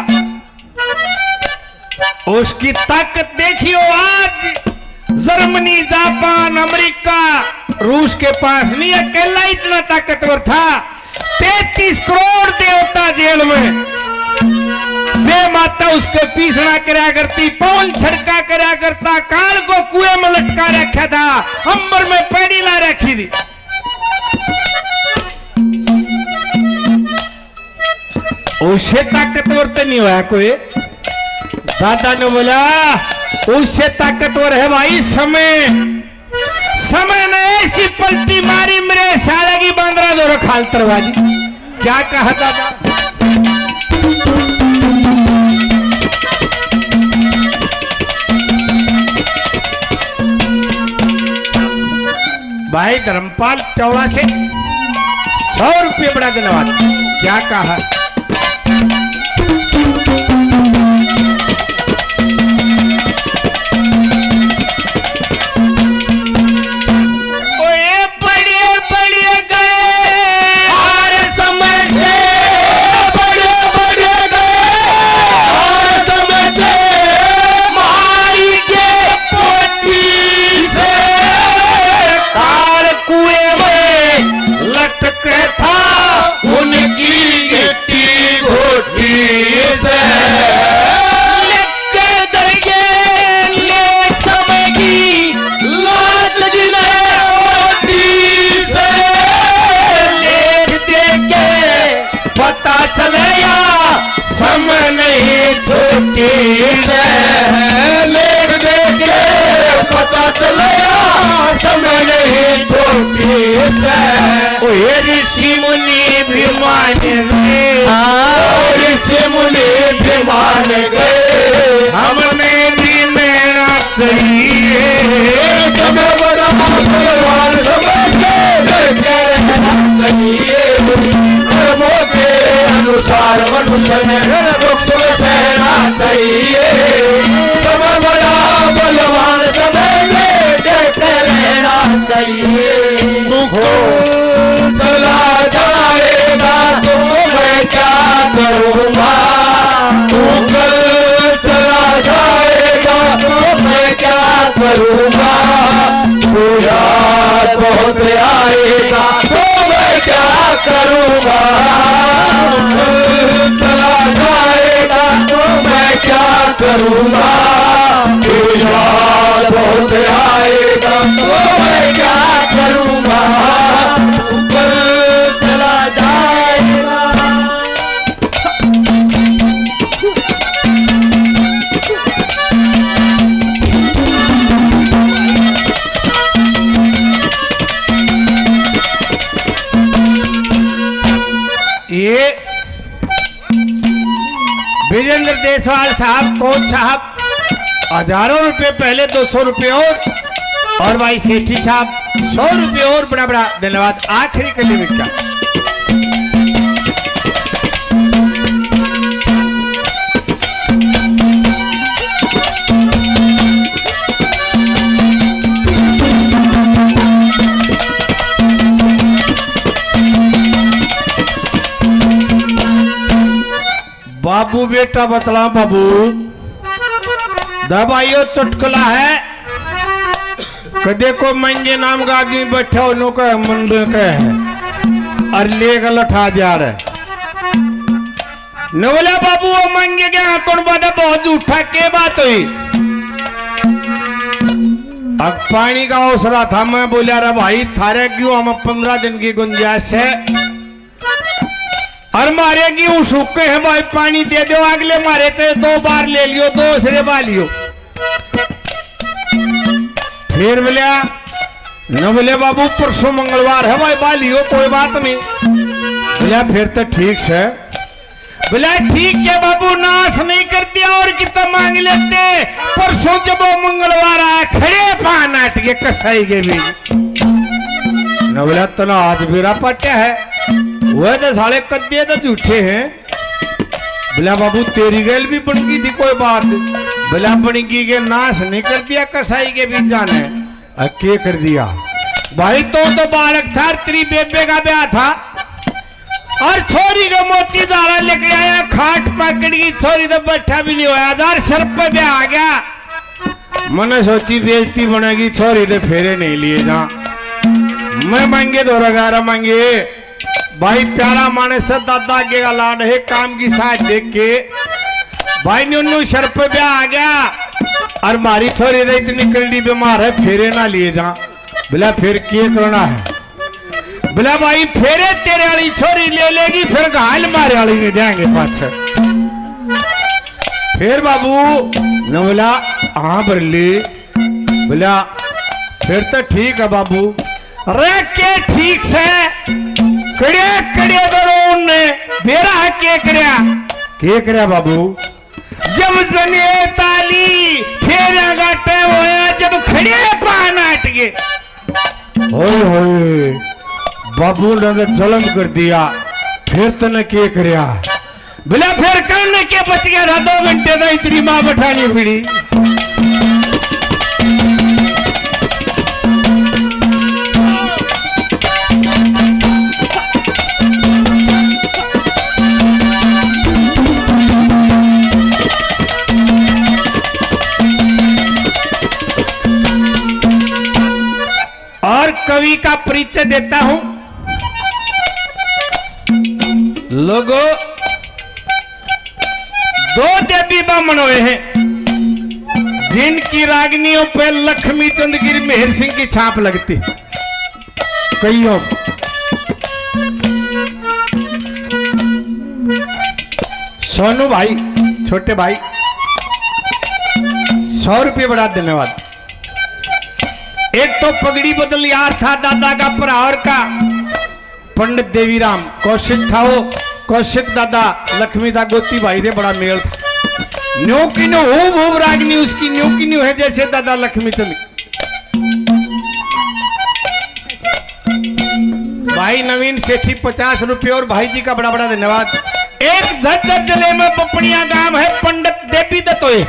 S2: उसकी ताकत देखियो। आज जर्मनी जापान अमेरिका रूस के पास नहीं अकेला इतना ताकतवर था। 33 करोड़ देवता जेल में वे माता उसके पीछना कराया करती पवन छड़का कराया करता काल को कुएं में लटका रखा था अंबर में पैड़ी ला रखी थी। उससे ताकतवर तो नहीं हुआ कोई। दादा ने बोला उससे ताकतवर है भाई समय ने ऐसी पलटी मारी मेरे सारे की बांद्रा दो रखाल तरवा दी। क्या कहा दादा भाई धर्मपाल चौड़ा से 100 रुपये बड़ा धन्यवाद। क्या कहा पता चला समय नहीं छोटी से ऋषि मुनि भी मान गए ऋषि मुनि भी मान गए हमें भी मेरा चाहिए समय बड़ा भगवान समझ रहना चाहिए कर्मों के अनुसार मनुष्य ने दुख में सहना चाहिए समय बड़ा बलवान समय में डटे रहना चाहिए दुख चला
S1: याद बहुत आएगा तो मैं क्या करूँगा, चला जाएगा तो मैं क्या करूँगा, तू याद बहुत आएगा तो मैं क्या करूँगा, ऊपर चला जाएगा।
S2: ये विजेंद्र देसवाल साहब, कोच साहब, हजारों रुपए पहले 200 रुपए और भाई सेठी साहब 100 रुपए और बड़ा बड़ा धन्यवाद। आखिरी कली का बाबू बेटा बतला बाबू, दबाइयो चुटकुला है, कदे को मंगे नाम का आदमी बैठा उन्हों का मंद का है और ले गल उठा जा रहा है। न बोला बाबू वो मंगे क्या कौन बात बहुत झूठा के बात हुई। अब पानी का ओसरा था, मैं बोला रहा भाई थारे क्यों हम 15 दिन की गुंजाइश है और मारे की वो सूखे हैं भाई, पानी दे दो अगले मारे चाहे 2 बार ले लियो, 2 सिरे बालियो। फिर बोलिया न बोले बाबू परसों मंगलवार है भाई बालियो, कोई बात नहीं। बोलिया फिर तो ठीक है। बोला ठीक है बाबू, नाश नहीं कर दिया और कितना मांग लेते, परसों जब वो मंगलवार आया खड़े पान आट के कसाई के भी न बोला तो ना आज मेरा पट्या है, वह तो साले कद्दे तो झूठे हैं। बोला बाबू तेरी गैल भी बनगी थी कोई बात, बोला बनगी के नाश नहीं कर दिया कसाई के बीच जाने, अके कर दिया भाई। तो बालक था, तेरी बेबे का ब्याह था और छोरी का मोती दारा लेके आया, खाट पकड़ की छोरी तो बैठा भी नहीं होया, 1000 सर पे ब्याह आ गया। मैंने सोची बेइज्जती बनेगी, छोरी तो फेरे नहीं लिए जा, मैं मांगे 2 मांगे भाई। प्यारा माने से दादा के लाड है, काम की साथ देख के भाई न्यू सर पे ब्याह आ गया और मारी छोरी तो इतनी कड़ी बीमार है, फेरे ना लिए जा। बोला फिर क्या करना है। बोला भाई फेरे तेरे वाली छोरी ले लेगी, फिर घायल मारे वाली नहीं देंगे पाछे। फिर बाबू न बोला हाँ बरली। बोला फिर तो ठीक है बाबू। अरे के ठीक से कड़े कड़े दरो ने बेरा के करया बाबू। जब जने ताली फेरा का टाइम होया, जब खड़े पान हट गए, होए होए बाबू ने तो जुल्म कर दिया। फिर तने के करया। बोला फिर करने के बच गया था, 2 घंटे तो इतनी मां बैठानी पड़ी। और कवि का परिचय देता हूं लोगों। 2 देवी बामन हुए हैं जिनकी रागनियों पे लक्ष्मी चंद गिरी मेहर सिंह की छाप लगती। कईयों सोनू भाई, छोटे भाई 100 रुपये बड़ा धन्यवाद। एक तो पगड़ी बदल यार था दादा का परावर का, पंडित देवीराम कौशिक था वो। कौशिक दादा लक्ष्मी था गोती भाई थे, बड़ा मेल था। न्यू की न्यू हो रागनी उसकी न्यू की न्यू है जैसे दादा लक्ष्मी चंद। भाई नवीन सेठी 50 रुपये और भाई जी का बड़ा बड़ा धन्यवाद। एक झज्जर जिले में पपड़िया गांव है, पंडित देवी दत्तोए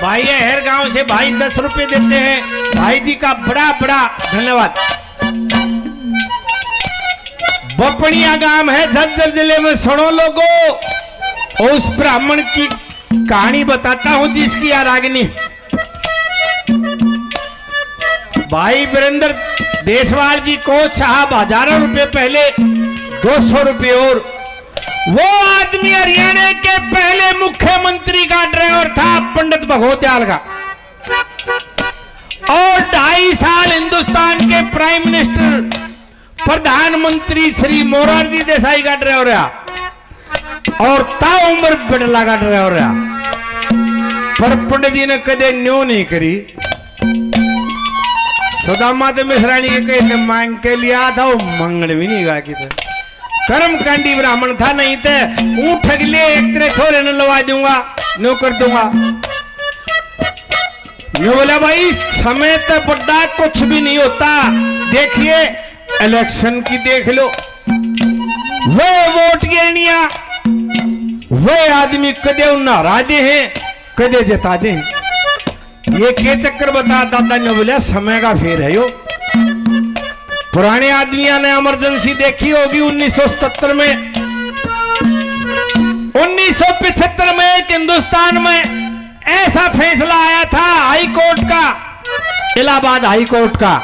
S2: भाई है, हर गांव से भाई 10 रुपए देते हैं। भाई जी का बड़ा बड़ा धन्यवाद। बपड़िया गांव है झज्जर जिले में। सुनो लोगों, उस ब्राह्मण की कहानी बताता हूं जिसकी रागिनी भाई वीरेंद्र देशवाल जी को साहब हजारों रुपए पहले 200 रुपए और वो आदमी हरियाणा के पहले मुख्यमंत्री का ड्राइवर था पंडित भगवत दयाल का और 2.5 साल हिंदुस्तान के प्राइम मिनिस्टर प्रधानमंत्री श्री मोरारजी देसाई का ड्राइवर रहा और ताउम्र बिड़ला का ड्राइवर रहा पर पंडित जी ने कदे न्यो नहीं करी सुदामा तो मिश्राणी के कहे मांग के लिया था वो मंगल भी नहीं गा की कर्म कांडी ब्राह्मण था नहीं थे ऊँट ठग लिए एक तेरे छोरे ने लवा दूंगा नो कर दूंगा नो बोला भाई समय तो बड़ा कुछ भी नहीं होता देखिए इलेक्शन की देख लो वो वोट गिरनिया वो आदमी कदे नारा दे हैं कदे जता दे ये के चक्कर बता दादा ने बोला समय का फेर है यो पुराने आदमियों ने इमरजेंसी देखी होगी 1977 में 1975 में एक हिंदुस्तान में ऐसा फैसला आया था हाई कोर्ट का इलाहाबाद हाई कोर्ट का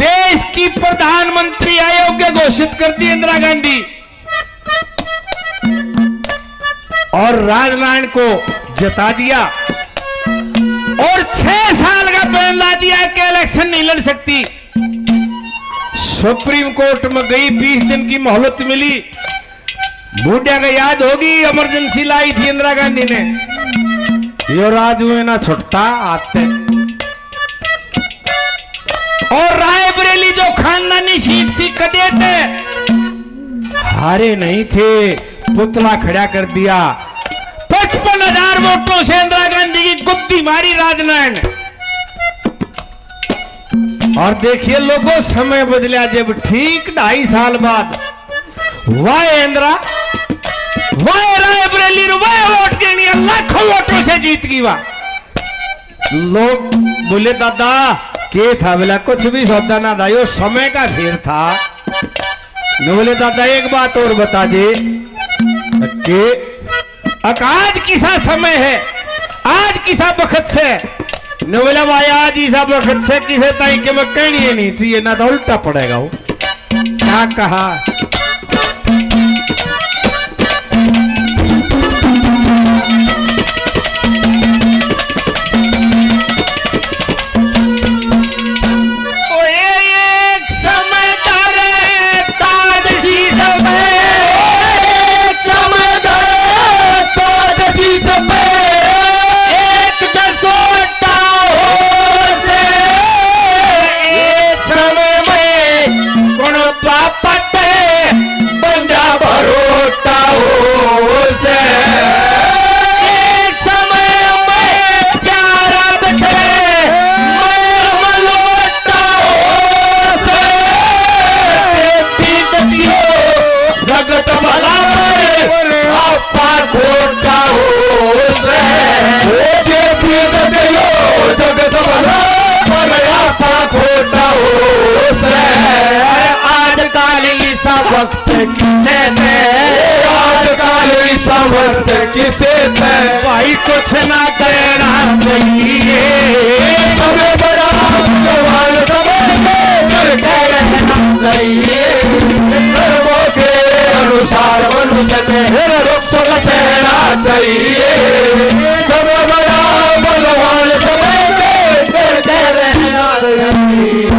S2: देश की प्रधानमंत्री अयोग्य घोषित कर दी इंदिरा गांधी और राजनारायण को जता दिया और 6 साल का बैन ला दिया कि इलेक्शन नहीं लड़ सकती सुप्रीम कोर्ट में गई 20 दिन की मोहलत मिली बूढ़िया को याद होगी इमरजेंसी लाई थी इंदिरा गांधी ने यो राज हुए ना छुटता आते और रायबरेली जो खानदानी सीट थी कदे थे हारे नहीं थे पुतला खड़ा कर दिया 55,000 वोटों से इंदिरा गांधी की गुद्दी मारी राजनारायण ने और देखिए लोगों समय बदला जब ठीक 2.5 साल बाद वाह इंदिरा वाह रायबरेली वाह वोट गिरनी लाखों वोटों से जीत गई वाह लोग बोले दादा के था बोला कुछ भी सौदा ना था यो समय का फेर था बोले दादा एक बात और बता दे कि आज किसा समय है आज किसा वक्त से न बोला भाई आज इसा वक्त से किसे ताई के मैं कहनी ही नहीं चाहिए ना तो उल्टा पड़ेगा वो क्या कहा वक्त किसे थे आजकल इस वक्त किसे थे भाई कुछ ना कहना चाहिए समय बड़ा जवान समय रहना चाहिए कर्मों के अनुसार मनुष्य में रुख सहना चाहिए समय बड़ा बलवान समय रहना चाहिए